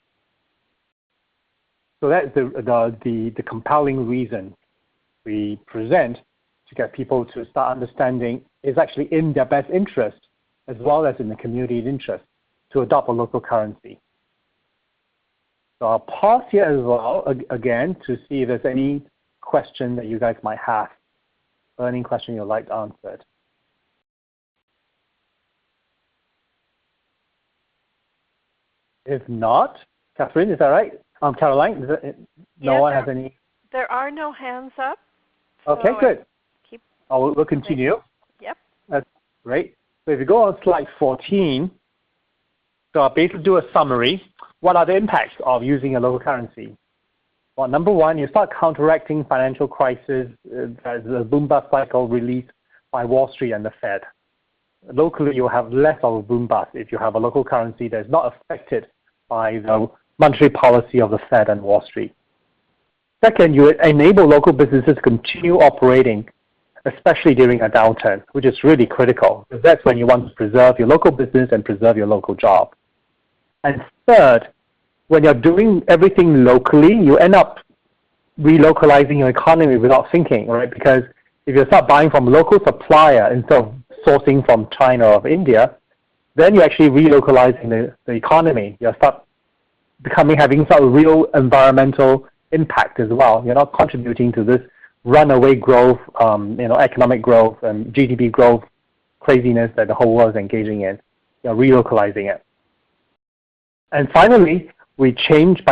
So that's the compelling reason we present to get people to start understanding it's actually in their best interest as well as in the community's interest to adopt a local currency. So I'll pause here as well, again, to see if there's any question that you guys might have, or any question you'd like answered. If not, Catherine, is that right? Caroline, no one has any? There are no hands up. Okay, so good. We'll continue. Yep. That's great. So if you go on slide 14, so I'll basically do a summary. What are the impacts of using a local currency? Well, number one, you start counteracting financial crisis as the boom-bust cycle released by Wall Street and the Fed. Locally, you'll have less of a boom-bust if you have a local currency that is not affected by the monetary policy of the Fed and Wall Street. Second, you enable local businesses to continue operating, especially during a downturn, which is really critical, because that's when you want to preserve your local business and preserve your local job. And third, when you're doing everything locally, you end up relocalizing your economy without thinking, right? Because if you start buying from a local supplier instead of sourcing from China or India, then you're actually relocalizing the economy. You start having some real environmental impact as well. You're not contributing to this runaway growth, economic growth and GDP growth craziness that the whole world is engaging in. You're relocalizing it. And finally, by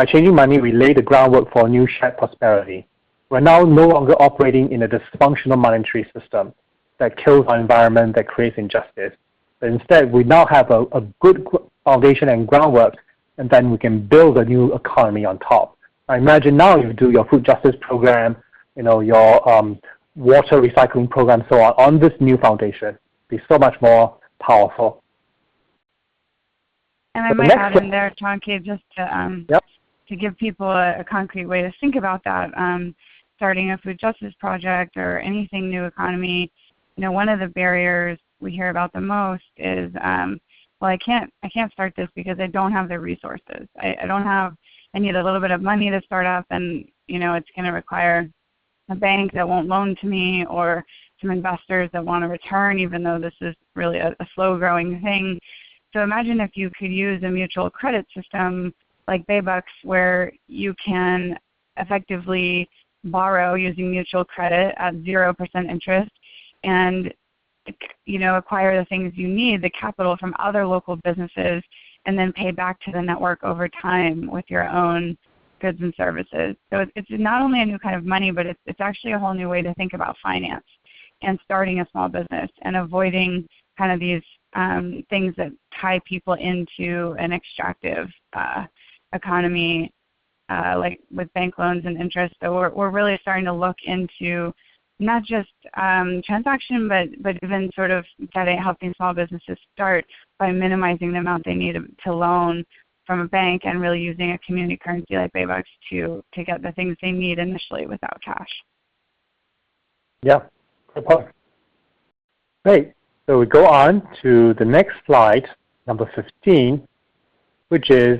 changing money, we lay the groundwork for a new shared prosperity. We're now no longer operating in a dysfunctional monetary system that kills our environment, that creates injustice. But instead, we now have a good foundation and groundwork, and then we can build a new economy on top. Now imagine now you do your food justice program, your water recycling program, so on this new foundation. Be so much more powerful. And I might add in there, Chonky, just to give people a concrete way to think about that, starting a food justice project or anything new economy, one of the barriers we hear about the most is, well, I can't start this because I don't have the resources. I need a little bit of money to start up, and it's going to require a bank that won't loan to me or some investors that want a return, even though this is really a slow-growing thing. So imagine if you could use a mutual credit system like Baybucks, where you can effectively borrow using mutual credit at 0% interest and acquire the things you need, the capital from other local businesses, and then pay back to the network over time with your own goods and services. So it's not only a new kind of money, but it's actually a whole new way to think about finance and starting a small business and avoiding kind of these things that tie people into an extractive economy, like with bank loans and interest. So we're really starting to look into not just transaction, but even sort of helping small businesses start by minimizing the amount they need to loan from a bank and really using a community currency like Baybucks to get the things they need initially without cash. Yeah, good point. Great. So we go on to the next slide, number 15, which is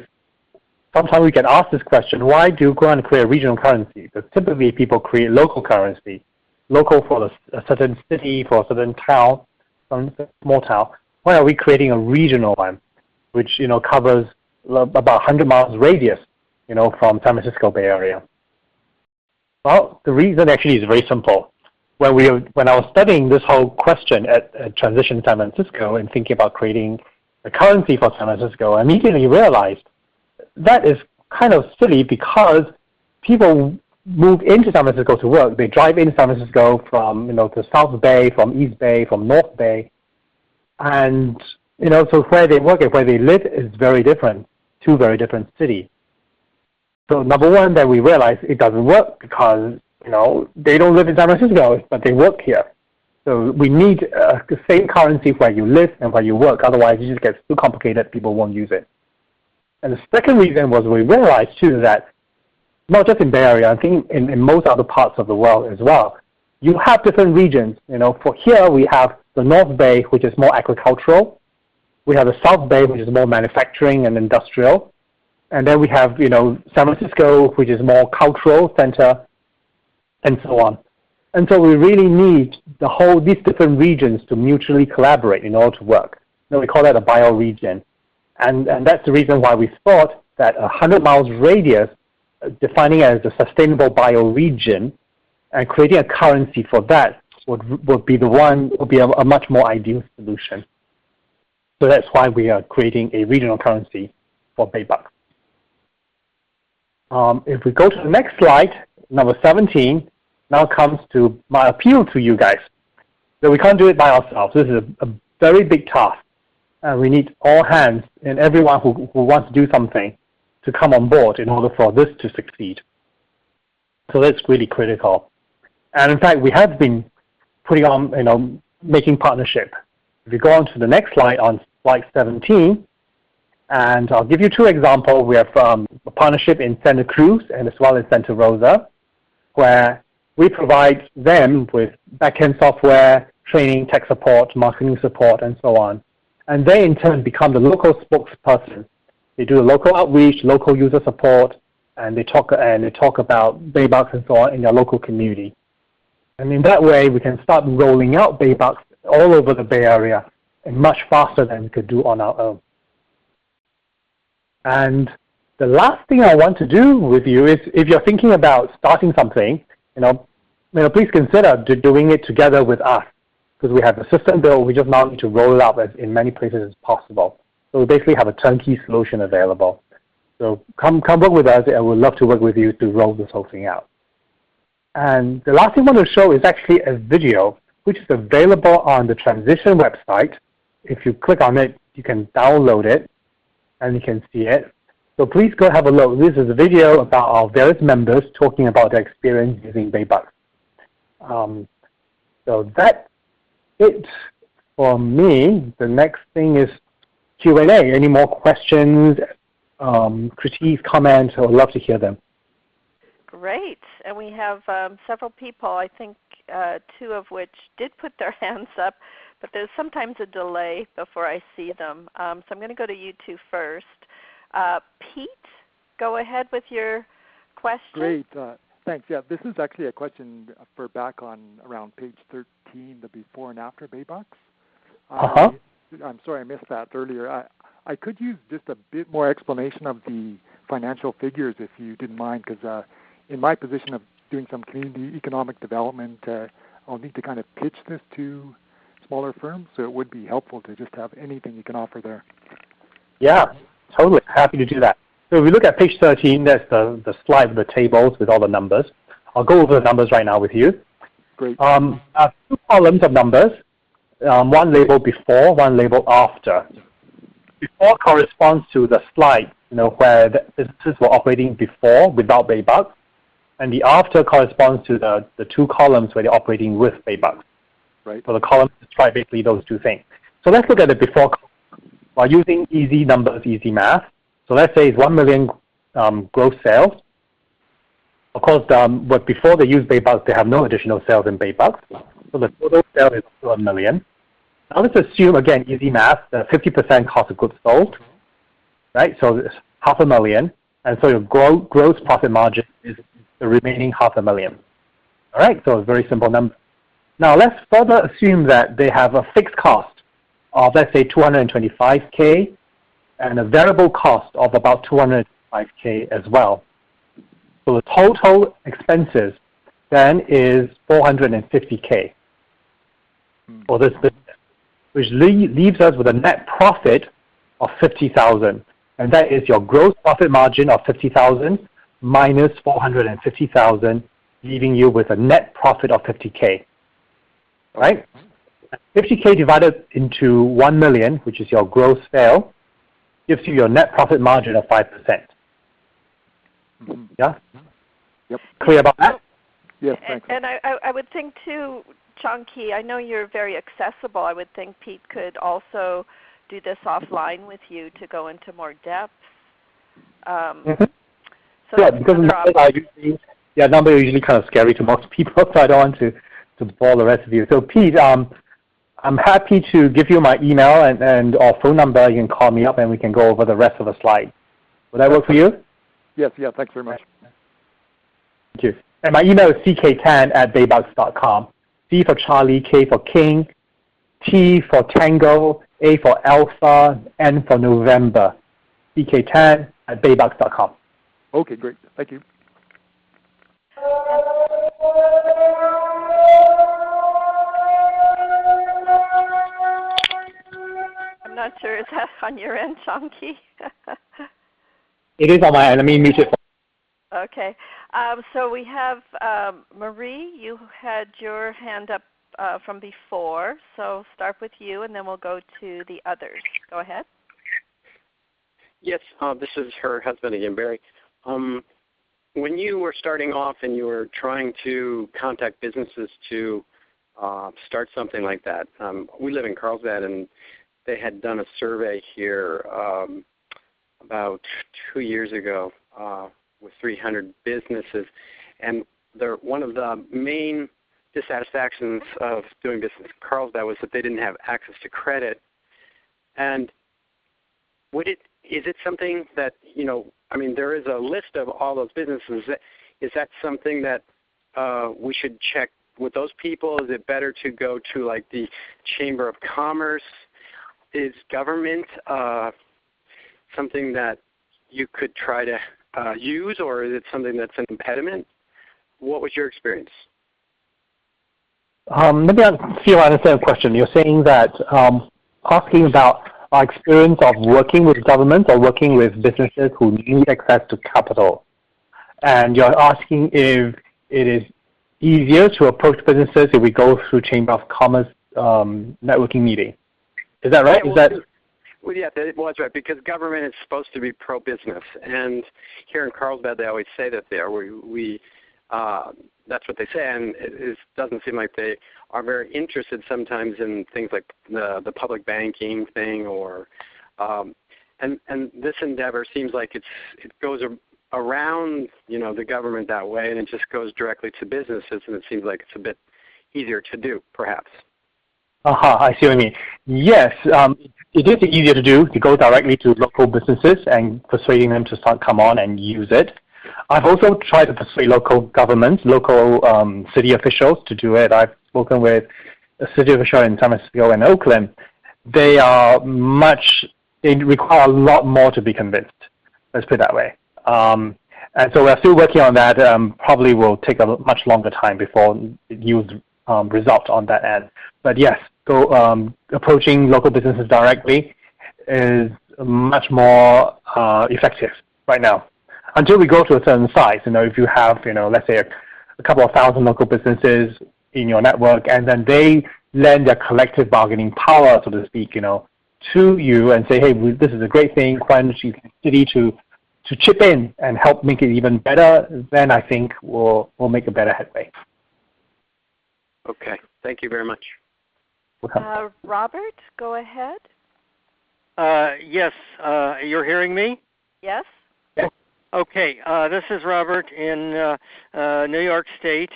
sometimes we get asked this question, why do you go and create a regional currency? Because typically people create local currency, local for a certain city, for a certain town, some small town. Why are we creating a regional one, which covers about 100 miles radius, from San Francisco Bay Area? Well, the reason actually is very simple. When I was studying this whole question at Transition San Francisco and thinking about creating a currency for San Francisco, I immediately realized that is kind of silly because people move into San Francisco to work. They drive into San Francisco from the South Bay, from East Bay, from North Bay. And so where they work and where they live is very different, two very different cities. So number one, that we realize it doesn't work because they don't live in San Francisco, but they work here. So we need the same currency where you live and where you work. Otherwise, it just gets too complicated. People won't use it. And the second reason was we realized too that not just in Bay Area, I think in most other parts of the world as well, you have different regions. For here we have the North Bay, which is more agricultural. We have the South Bay, which is more manufacturing and industrial. And then we have, San Francisco, which is more cultural center, and so on. And so we really need these different regions to mutually collaborate in order to work. We call that a bioregion. And that's the reason why we thought that 100 miles radius, defining it as a sustainable bioregion, and creating a currency for that would be a much more ideal solution. So that's why we are creating a regional currency for Bay Bucks. If we go to the next slide, number 17, now comes to my appeal to you guys. So we can't do it by ourselves. This is a very big task. And we need all hands and everyone who wants to do something to come on board in order for this to succeed. So that's really critical. And in fact, we have been putting on, making partnership. If you go on to the next slide, on slide 17, and I'll give you two examples. We have a partnership in Santa Cruz and as well as Santa Rosa, where we provide them with back-end software, training, tech support, marketing support, and so on. And they in turn become the local spokesperson. They do the local outreach, local user support, and they talk about Bay Bucks and so on in their local community. And in that way, we can start rolling out Bay Bucks all over the Bay Area and much faster than we could do on our own. And the last thing I want to do with you is, if you're thinking about starting something, please consider doing it together with us, because we have a system built. We just now need to roll it out in many places as possible. So we basically have a turnkey solution available. So come work with us, and we'd love to work with you to roll this whole thing out. And the last thing I want to show is actually a video, which is available on the Transition website. If you click on it, you can download it, and you can see it. So please go have a look. This is a video about our various members talking about their experience using Bay Bucks. So that's it for me. The next thing is Q&A. Any more questions, critiques, comments? I would love to hear them. Great. And we have several people, I think two of which did put their hands up, but there's sometimes a delay before I see them. So I'm going to go to you two first. Pete, go ahead with your question. Great. Thanks. Yeah, this is actually a question for back on around page 13, the before and after Bay Bucks. I'm sorry I missed that earlier. I could use just a bit more explanation of the financial figures if you didn't mind, because in my position of doing some community economic development, I'll need to kind of pitch this to smaller firms, so it would be helpful to just have anything you can offer there. Yeah, totally. Happy to do that. So if we look at page 13, that's the slide with the tables with all the numbers. I'll go over the numbers right now with you. Great. Two columns of numbers, one labeled before, one labeled after. Before corresponds to the slide, where the businesses were operating before without Bay Bucks, and the after corresponds to the two columns where they're operating with Bay Bucks. Right. So the columns describe basically those two things. So let's look at the before column. While using easy numbers, easy math. So let's say it's 1 million gross sales. Of course, but before they use Bay Bucks, they have no additional sales in Bay Bucks. So the total sale is 1 million. Now let's assume, again, easy math, that 50% cost of goods sold, right? So it's $500,000, and so your gross profit margin is the remaining $500,000. All right, so a very simple number. Now let's further assume that they have a fixed cost of, let's say, $225K, and a variable cost of about $205K as well. So the total expenses then is $450K for this business, which leaves us with a net profit of $50,000, and that is your gross profit margin of $50,000 minus $450,000, leaving you with a net profit of $50K. Right? 50K divided into 1 million, which is your gross sale, gives you your net profit margin of 5%. Mm-hmm. Yeah? Yep. Clear about that? Yes, thanks. And I would think too, Chunky, I know you're very accessible. I would think Pete could also do this offline with you to go into more depth. Mm-hmm. So yeah, because numbers are usually kind of scary to most people, so I don't want to bore the rest of you. So Pete, I'm happy to give you my email and or phone number. You can call me up and we can go over the rest of the slide. Would that work for you? Yes, yeah, thanks very much. Thank you. And my email is ck10@baybucks.com. C for Charlie, K for King, T for Tango, A for Alpha, N for November. ck10@baybucks.com. Okay, great. Thank you. I'm not sure, is that on your end, Chunky? It is on my end. Let me mute it. Okay. So we have Marie, you had your hand up from before, so start with you and then we'll go to the others. Go ahead. Yes, this is her husband again, Barry. When you were starting off and you were trying to contact businesses to start something like that, we live in Carlsbad and they had done a survey here about 2 years ago with 300 businesses, and one of the main dissatisfactions of doing business in Carlsbad was that they didn't have access to credit. And is it something that, there is a list of all those businesses. Is that something that we should check with those people? Is it better to go to like the Chamber of Commerce? Is government something that you could try to use, or is it something that's an impediment? What was your experience? Maybe I feel I understand the question. You're saying that asking about our experience of working with governments or working with businesses who need access to capital. And you're asking if it is easier to approach businesses if we go through Chamber of Commerce networking meeting. Is that right? Well, yeah, that was right, because government is supposed to be pro-business, and here in Carlsbad they always say that they are. That's what they say, and it doesn't seem like they are very interested sometimes in things like the public banking thing, or and this endeavor seems like it goes around the government that way, and it just goes directly to businesses, and it seems like it's a bit easier to do, perhaps. I see what you mean. Yes, it is easier to do, to go directly to local businesses and persuading them to come on and use it. I've also tried to persuade local governments, local city officials to do it. I've spoken with a city official in San Francisco and Oakland. They require a lot more to be convinced. Let's put it that way. And so we're still working on that. Probably will take a much longer time before it yields results on that end. But yes, approaching local businesses directly is much more effective right now. Until we go to a certain size, if you have, let's say a couple of thousand local businesses in your network, and then they lend their collective bargaining power, so to speak, to you and say, hey, this is a great thing, why don't you city to chip in and help make it even better, then I think we'll make a better headway. Okay, thank you very much. Robert, go ahead. Yes, you're hearing me? Yes. Okay, this is Robert in New York State,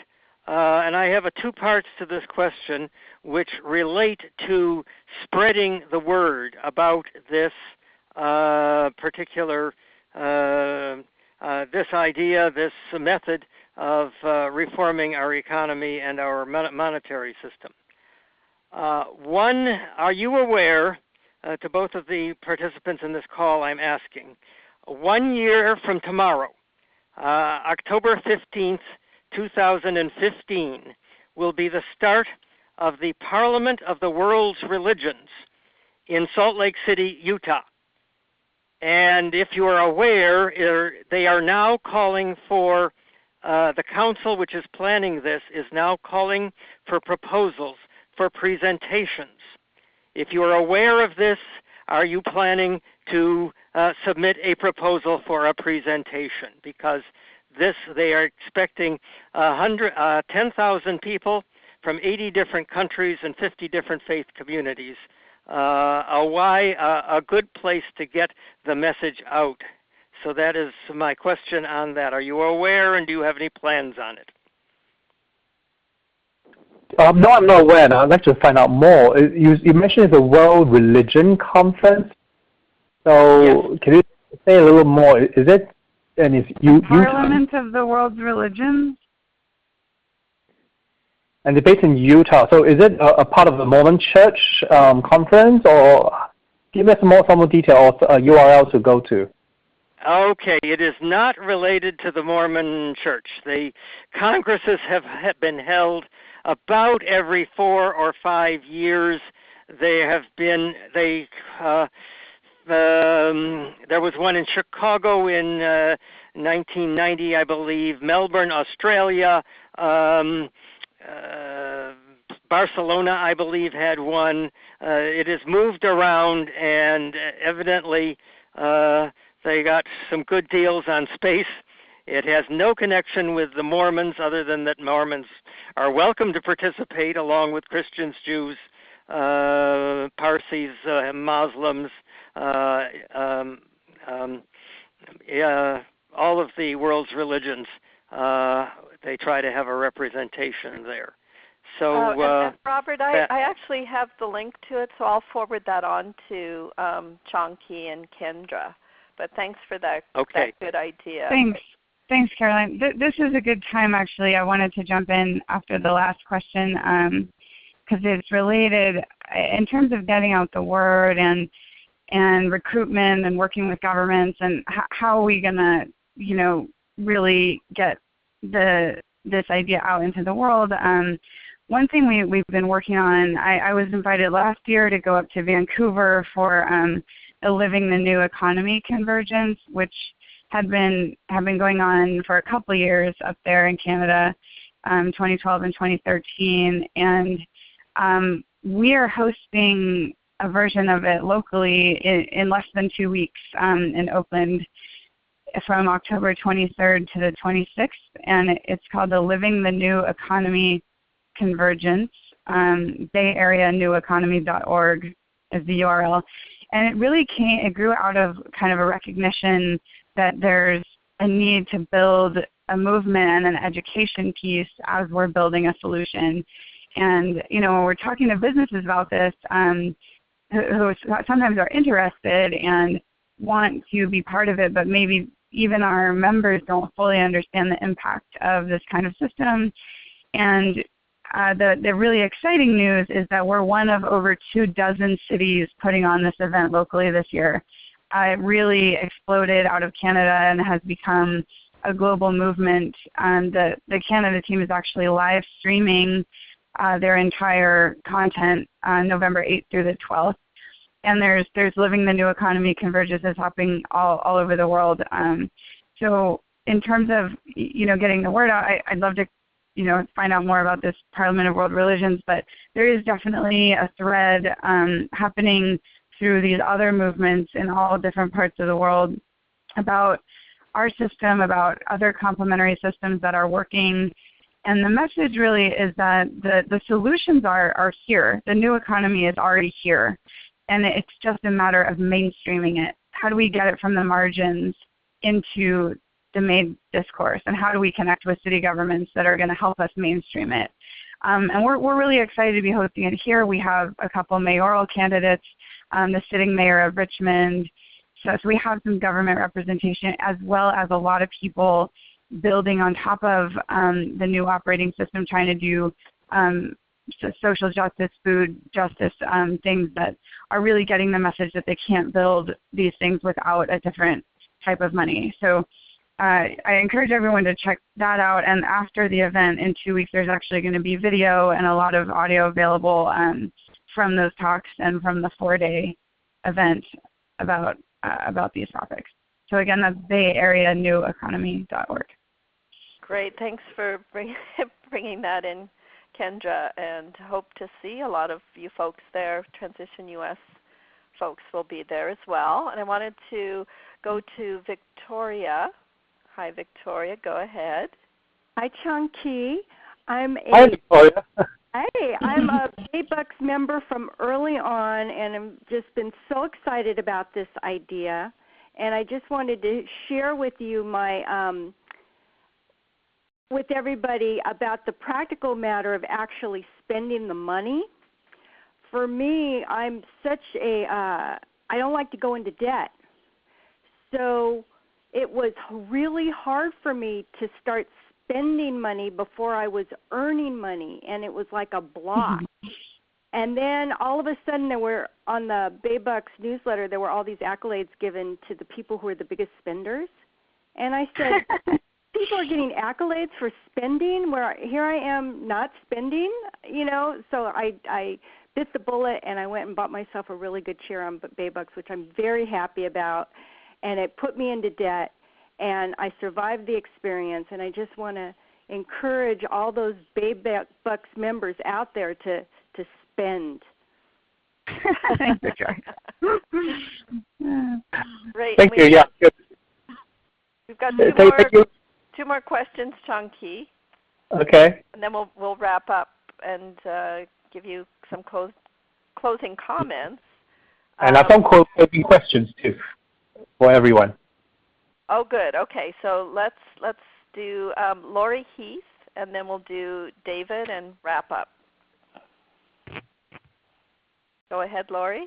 and I have two parts to this question which relate to spreading the word about this particular, this idea, this method of reforming our economy and our monetary system. One, are you aware, to both of the participants in this call I'm asking, 1 year from tomorrow, October 15th, 2015, will be the start of the Parliament of the World's Religions in Salt Lake City, Utah. And if you are aware, they are now calling for, the council which is planning this is now calling for proposals for presentations. If you are aware of this, are you planning to submit a proposal for a presentation? Because they are expecting 10,000 people from 80 different countries and 50 different faith communities. A good place to get the message out. So that is my question on that. Are you aware, and do you have any plans on it? No, I'm not aware. I'd like to find out more. You mentioned it's a World Religion Conference. So yes. Can you say a little more? Is it? And is Parliament of the World's Religions? And it's based in Utah. So is it a part of the Mormon Church conference, or give us some more detail or URL to go to? Okay, it is not related to the Mormon Church. The congresses have been held about every 4 or 5 years. There was one in Chicago in 1990, I believe. Melbourne, Australia. Barcelona, I believe, had one. It has moved around, and evidently they got some good deals on space. It has no connection with the Mormons, other than that Mormons are welcome to participate along with Christians, Jews, Parsis, Muslims, all of the world's religions. They try to have a representation there. So, and Robert, I actually have the link to it, so I'll forward that on to Chonky and Kendra. But thanks for that good idea. Thanks, Caroline. This is a good time, actually. I wanted to jump in after the last question because it's related in terms of getting out the word and recruitment and working with governments, and how are we going to, really get this idea out into the world. One thing we've been working on, I was invited last year to go up to Vancouver for a Living the New Economy Convergence, which had been going on for a couple of years up there in Canada, 2012 and 2013. And we are hosting a version of it locally in less than 2 weeks in Oakland, from October 23rd to the 26th, and it's called the Living the New Economy Convergence. BayAreaNewEconomy.org is the URL, and it grew out of kind of a recognition that there's a need to build a movement and an education piece as we're building a solution. And when we're talking to businesses about this, who sometimes are interested and want to be part of it, but maybe even our members don't fully understand the impact of this kind of system. And the really exciting news is that we're one of over 24 cities putting on this event locally this year. It really exploded out of Canada and has become a global movement. The Canada team is actually live streaming their entire content on November 8th through the 12th. And there's Living the New Economy Convergence is happening all over the world. So in terms of getting the word out, I'd love to find out more about this Parliament of World Religions. But there is definitely a thread happening through these other movements in all different parts of the world about our system, about other complementary systems that are working. And the message really is that the solutions are here. The new economy is already here. And it's just a matter of mainstreaming it. How do we get it from the margins into the main discourse? And how do we connect with city governments that are going to help us mainstream it? And we're really excited to be hosting it here. We have a couple mayoral candidates, the sitting mayor of Richmond. So we have some government representation, as well as a lot of people building on top of the new operating system, trying to do social justice, food justice, things that are really getting the message that they can't build these things without a different type of money. So I encourage everyone to check that out. And after the event in 2 weeks, there's actually going to be video and a lot of audio available from those talks and from the 4-day event about these topics. So again, that's BayAreaNewEconomy.org. Great. Thanks for bringing that in, Kendra, and hope to see a lot of you folks there. Transition US folks will be there as well. And I wanted to go to Victoria. Hi, Victoria. Go ahead. Hi, Chunky. Hi, Victoria. Hey, I'm a Baybucks member from early on, and I've just been so excited about this idea. And I just wanted to share with you my, with everybody about the practical matter of actually spending the money. For me, I'm such a, I don't like to go into debt. So it was really hard for me to start spending money before I was earning money, and it was like a block. And then all of a sudden there were, on the Baybucks newsletter, there were all these accolades given to the people who are the biggest spenders. And I said, people are getting accolades for spending where here I am not spending, you know. So I bit the bullet and I went and bought myself a really good chair on Baybucks, which I'm very happy about. And it put me into debt, and I survived the experience. And I just want to encourage all those Baybucks members out there to spend. Thank you, Joy. Great. Thank you. Yeah. Good. We've got two more questions, Chunky. Okay. And then we'll wrap up and give you some closing comments. And I have some closing questions too for everyone. Oh, good. Okay, so let's do Lori Heath, and then we'll do David and wrap up. Go ahead, Lori.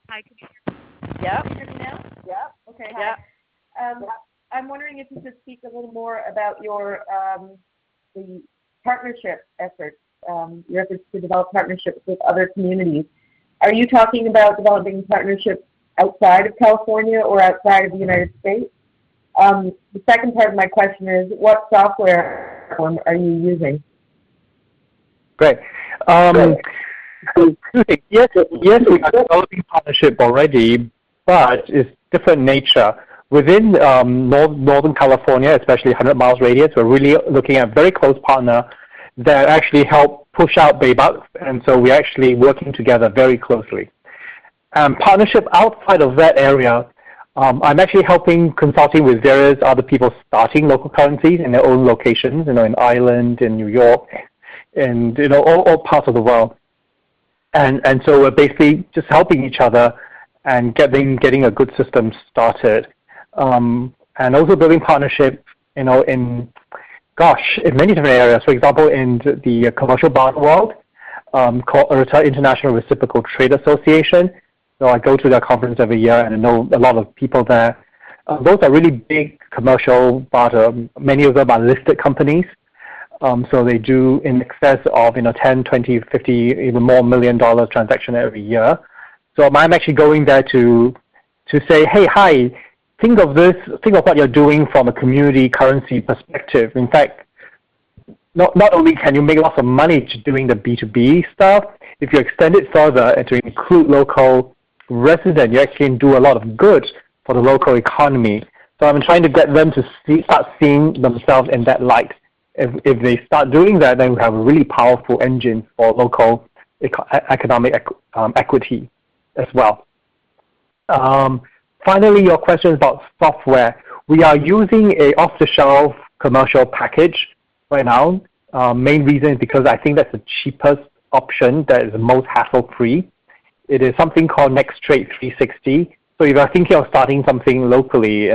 Hi, can you hear me? Yep. Can you hear me now? Yeah. Okay. Hi. Yep. I'm wondering if you could speak a little more about your the partnership efforts, your efforts to develop partnerships with other communities. Are you talking about developing partnerships outside of California or outside of the United States? The second part of my question is, what software are you using? Great. Yes, we are developing partnership already, but it's different nature. Within Northern California, especially 100 miles radius, we're really looking at very close partner that actually help push out Baybucks, and so we're actually working together very closely. Partnership outside of that area, I'm actually consulting with various other people starting local currencies in their own locations, in Ireland, in New York, and all parts of the world. And so we're basically just helping each other and getting a good system started. And also building partnership, in many different areas. For example, in the commercial barter world, called International Reciprocal Trade Association. So I go to their conference every year, and I know a lot of people there. Those are really big commercial barter. Many of them are listed companies. So they do in excess of 10, 20, 50, even more $1 million transaction every year. So I'm actually going there to say, hey, hi, think of what you're doing from a community currency perspective. In fact, not only can you make lots of money doing the B2B stuff, if you extend it further and to include local residents, you actually can do a lot of good for the local economy. So I'm trying to get them to start seeing themselves in that light. If they start doing that, then we have a really powerful engine for local economic equity as well. Finally, your question about software. We are using a off-the-shelf commercial package right now. Main reason is because I think that's the cheapest option, that is the most hassle-free. It is something called NextTrade 360. So if you're thinking of starting something locally,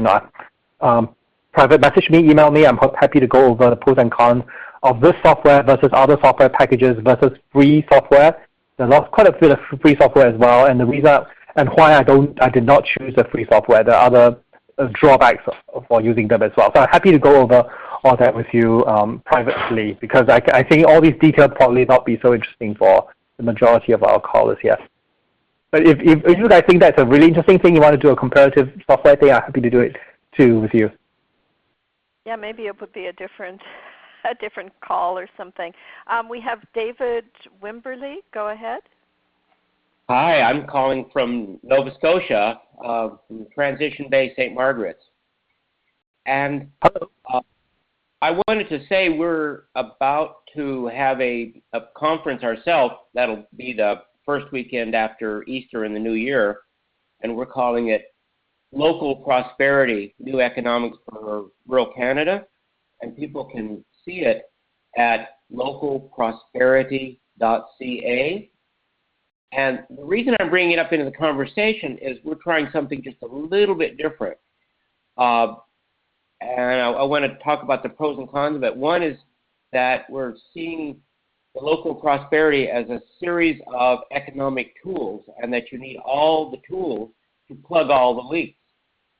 private message me, email me. I'm happy to go over the pros and cons of this software versus other software packages versus free software. There's quite a bit of free software as well, and the reason and why I did not choose the free software. There are other drawbacks for using them as well. So I'm happy to go over all that with you privately, because I think all these details probably not be so interesting for the majority of our callers here. But if you guys think that's a really interesting thing, you want to do a comparative software thing, I'm happy to do it too with you. Yeah, maybe it would be a different call or something. We have David Wimberly. Go ahead. Hi, I'm calling from Nova Scotia, from Transition Bay, St. Margaret's. And I wanted to say we're about to have a conference ourselves. That'll be the first weekend after Easter in the new year, and we're calling it Local Prosperity, New Economics for Rural Canada, and people can see it at localprosperity.ca. And the reason I'm bringing it up into the conversation is we're trying something just a little bit different. And I want to talk about the pros and cons of it. One is that we're seeing the local prosperity as a series of economic tools, and that you need all the tools to plug all the leaks.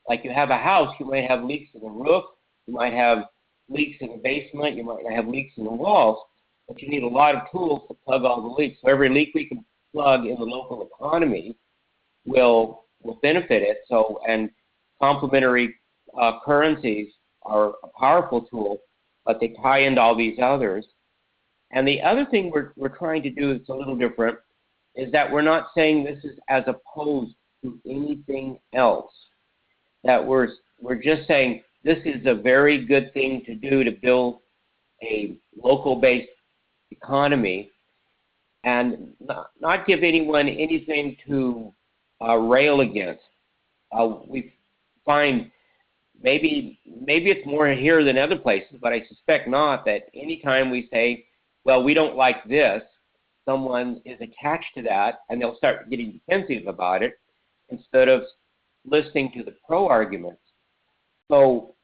Like you have a house, you might have leaks in the roof, you might have leaks in the basement, you might have leaks in the walls, but you need a lot of tools to plug all the leaks. So every leak we can plug in the local economy will benefit it. So, and complementary currencies are a powerful tool, but they tie into all these others. And the other thing we're trying to do that's a little different is that we're not saying this is as opposed to anything else. That we're just saying this is a very good thing to do to build a local-based economy and not give anyone anything to rail against. We find maybe it's more here than other places, but I suspect not, that anytime we say, well, we don't like this, someone is attached to that and they'll start getting defensive about it instead of listening to the pro arguments. So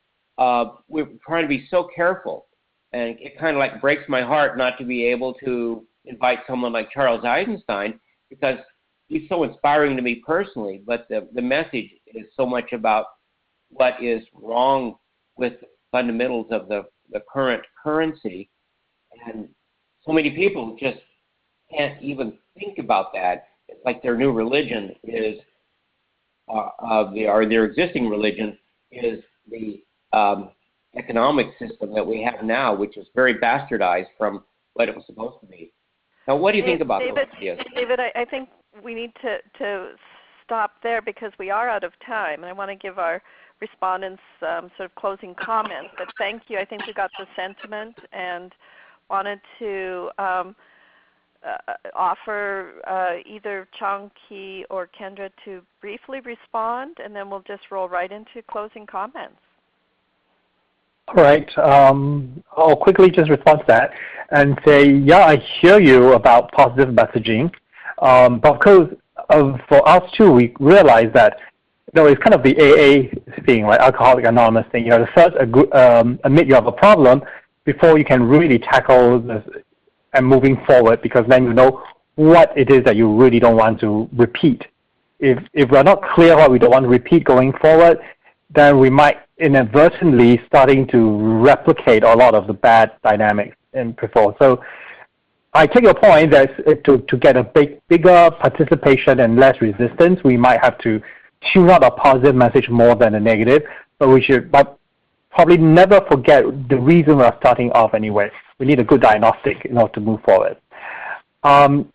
we're trying to be so careful, and it kind of like breaks my heart not to be able to invite someone like Charles Eisenstein, because he's so inspiring to me personally, but the message is so much about what is wrong with the fundamentals of the current currency, and so many people just can't even think about that. It's like their new religion is, or their existing religion is the economic system that we have now, which is very bastardized from what it was supposed to be. Now, what do you think about those ideas? David, I think we need to stop there because we are out of time, and I want to give our respondents sort of closing comments. But thank you. I think we got the sentiment, and wanted to offer either Chong-Ki or Kendra to briefly respond, and then we'll just roll right into closing comments. All right. I'll quickly just respond to that and say, yeah, I hear you about positive messaging. But of course, for us too, we realize that it's kind of the AA thing, right? Alcoholic Anonymous thing. You have to first admit you have a problem before you can really tackle this and moving forward, because then you know what it is that you really don't want to repeat. If we're not clear what we don't want to repeat going forward, then we might inadvertently starting to replicate a lot of the bad dynamics in before. So I take your point that to get a bigger participation and less resistance, we might have to tune out a positive message more than a negative, but probably never forget the reason we're starting off anyway. We need a good diagnostic in order to move forward. And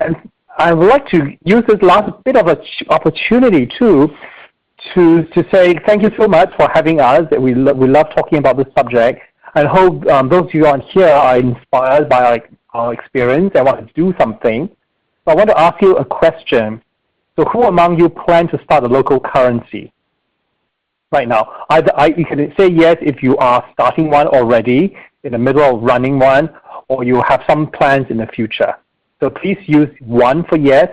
I would like to use this last bit of an opportunity too to say thank you so much for having us. We love talking about this subject. I hope those of you on here are inspired by our experience and want to do something. So I want to ask you a question. So who among you plan to start a local currency right now? You can say yes if you are starting one already, in the middle of running one, or you have some plans in the future. So please use 1 for yes,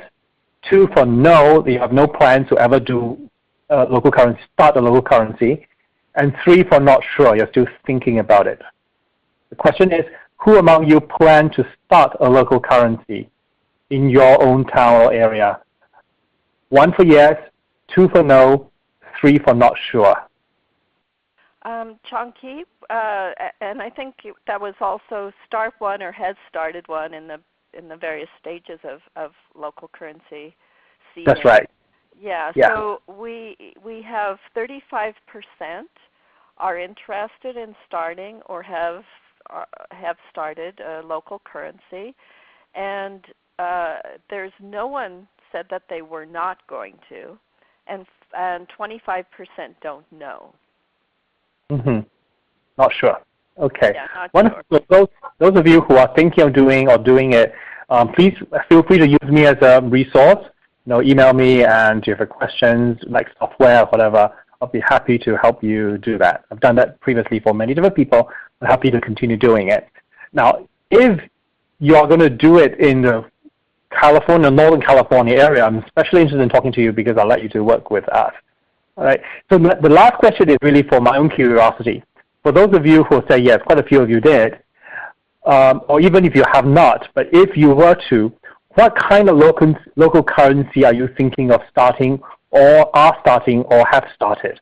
2 for no, you have no plans to ever do local currency, start a local currency, and 3 for not sure, you're still thinking about it. The question is, who among you plan to start a local currency in your own town or area? 1 for yes, 2 for no, 3 for not sure. Chong-Ki, and I think that was also start one or has started one in the various stages of local currency. That's right. Yeah. So we have 35% are interested in starting or have started a local currency, and there's no one said that they were not going to, and 25% don't know. Not sure. Okay. Yeah, not Wonderful. Those of you who are thinking of doing it, please feel free to use me as a resource. Email me, and if you have questions like software or whatever, I'll be happy to help you do that. I've done that previously for many different people. I'm happy to continue doing it. Now, if you are going to do it in the Northern California area, I'm especially interested in talking to you because I'll let you to work with us. All right. So the last question is really for my own curiosity. For those of you who say yes, quite a few of you did, or even if you have not, but if you were to, what kind of local currency are you thinking of starting or are starting or have started?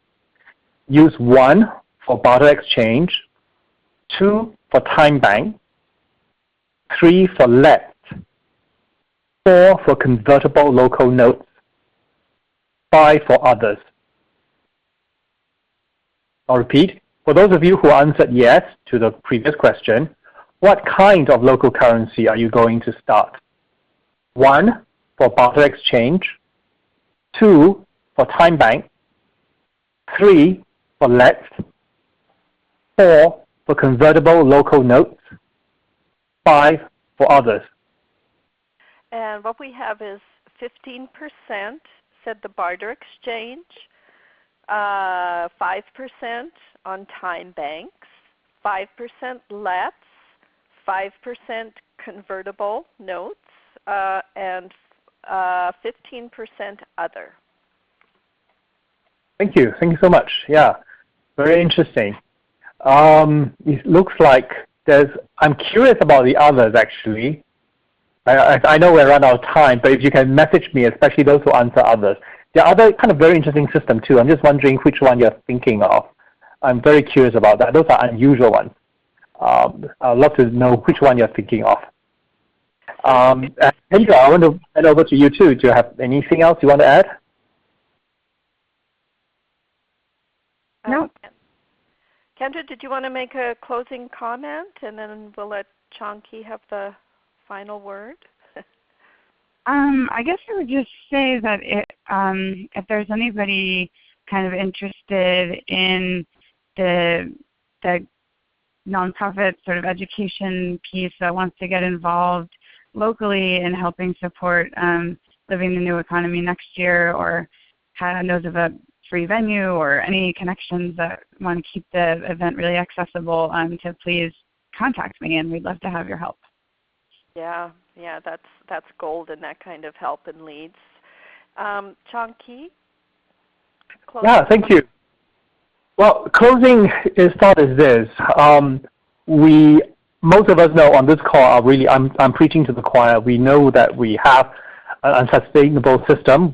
Use 1 for barter exchange, 2 for time bank, 3 for let, 4 for convertible local notes, 5 for others. I'll repeat. For those of you who answered yes to the previous question, what kind of local currency are you going to start? 1 for barter exchange, 2 for time bank, 3 for let, 4 for convertible local notes, 5 for others. And what we have is 15% said the barter exchange, 5% on time banks, 5% lets, 5% convertible notes, and 15% other. Thank you. Thank you so much. Yeah, very interesting. It looks like I'm curious about the others actually. I know we're run out of time, but if you can message me, especially those who answer others. The other kind of very interesting system too. I'm just wondering which one you're thinking of. I'm very curious about that. Those are unusual ones. I'd love to know which one you're thinking of. And Kendra, I want to hand over to you too. Do you have anything else you want to add? No. Kendra, did you want to make a closing comment, and then we'll let Chonky have the final word? I guess I would just say that if there's anybody kind of interested in the nonprofit sort of education piece that wants to get involved locally in helping support Living the New Economy next year, or knows of a free venue or any connections that want to keep the event really accessible, to please contact me, and we'd love to have your help. Yeah, that's gold in that kind of help and leads. Chonky? Yeah, thank you. Well, closing thought is this. Most of us know on this call are really, I'm preaching to the choir. We know that we have an unsustainable system.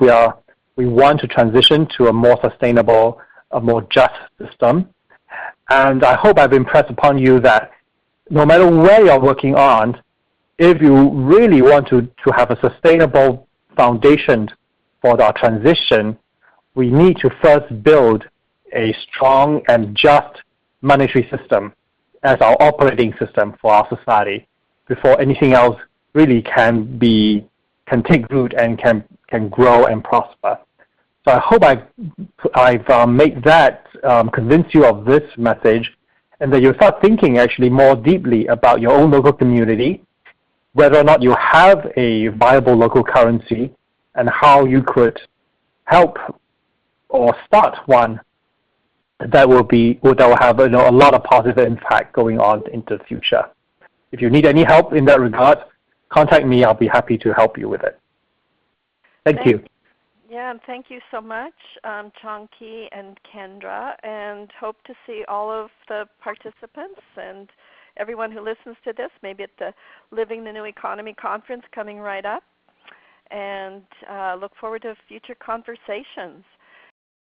We want to transition to a more sustainable, a more just system. And I hope I've impressed upon you that no matter where you're working on, if you really want to have a sustainable foundation for our transition, we need to first build a strong and just monetary system as our operating system for our society before anything else really can take root and can grow and prosper. So I hope I've made that convince you of this message, and that you start thinking actually more deeply about your own local community, whether or not you have a viable local currency, and how you could help or start one that will have a lot of positive impact going on into the future. If you need any help in that regard, contact me. I'll be happy to help you with it. Thank you. Yeah, and thank you so much, Chonky and Kendra, and hope to see all of the participants and everyone who listens to this, maybe at the Living the New Economy conference coming right up, and look forward to future conversations.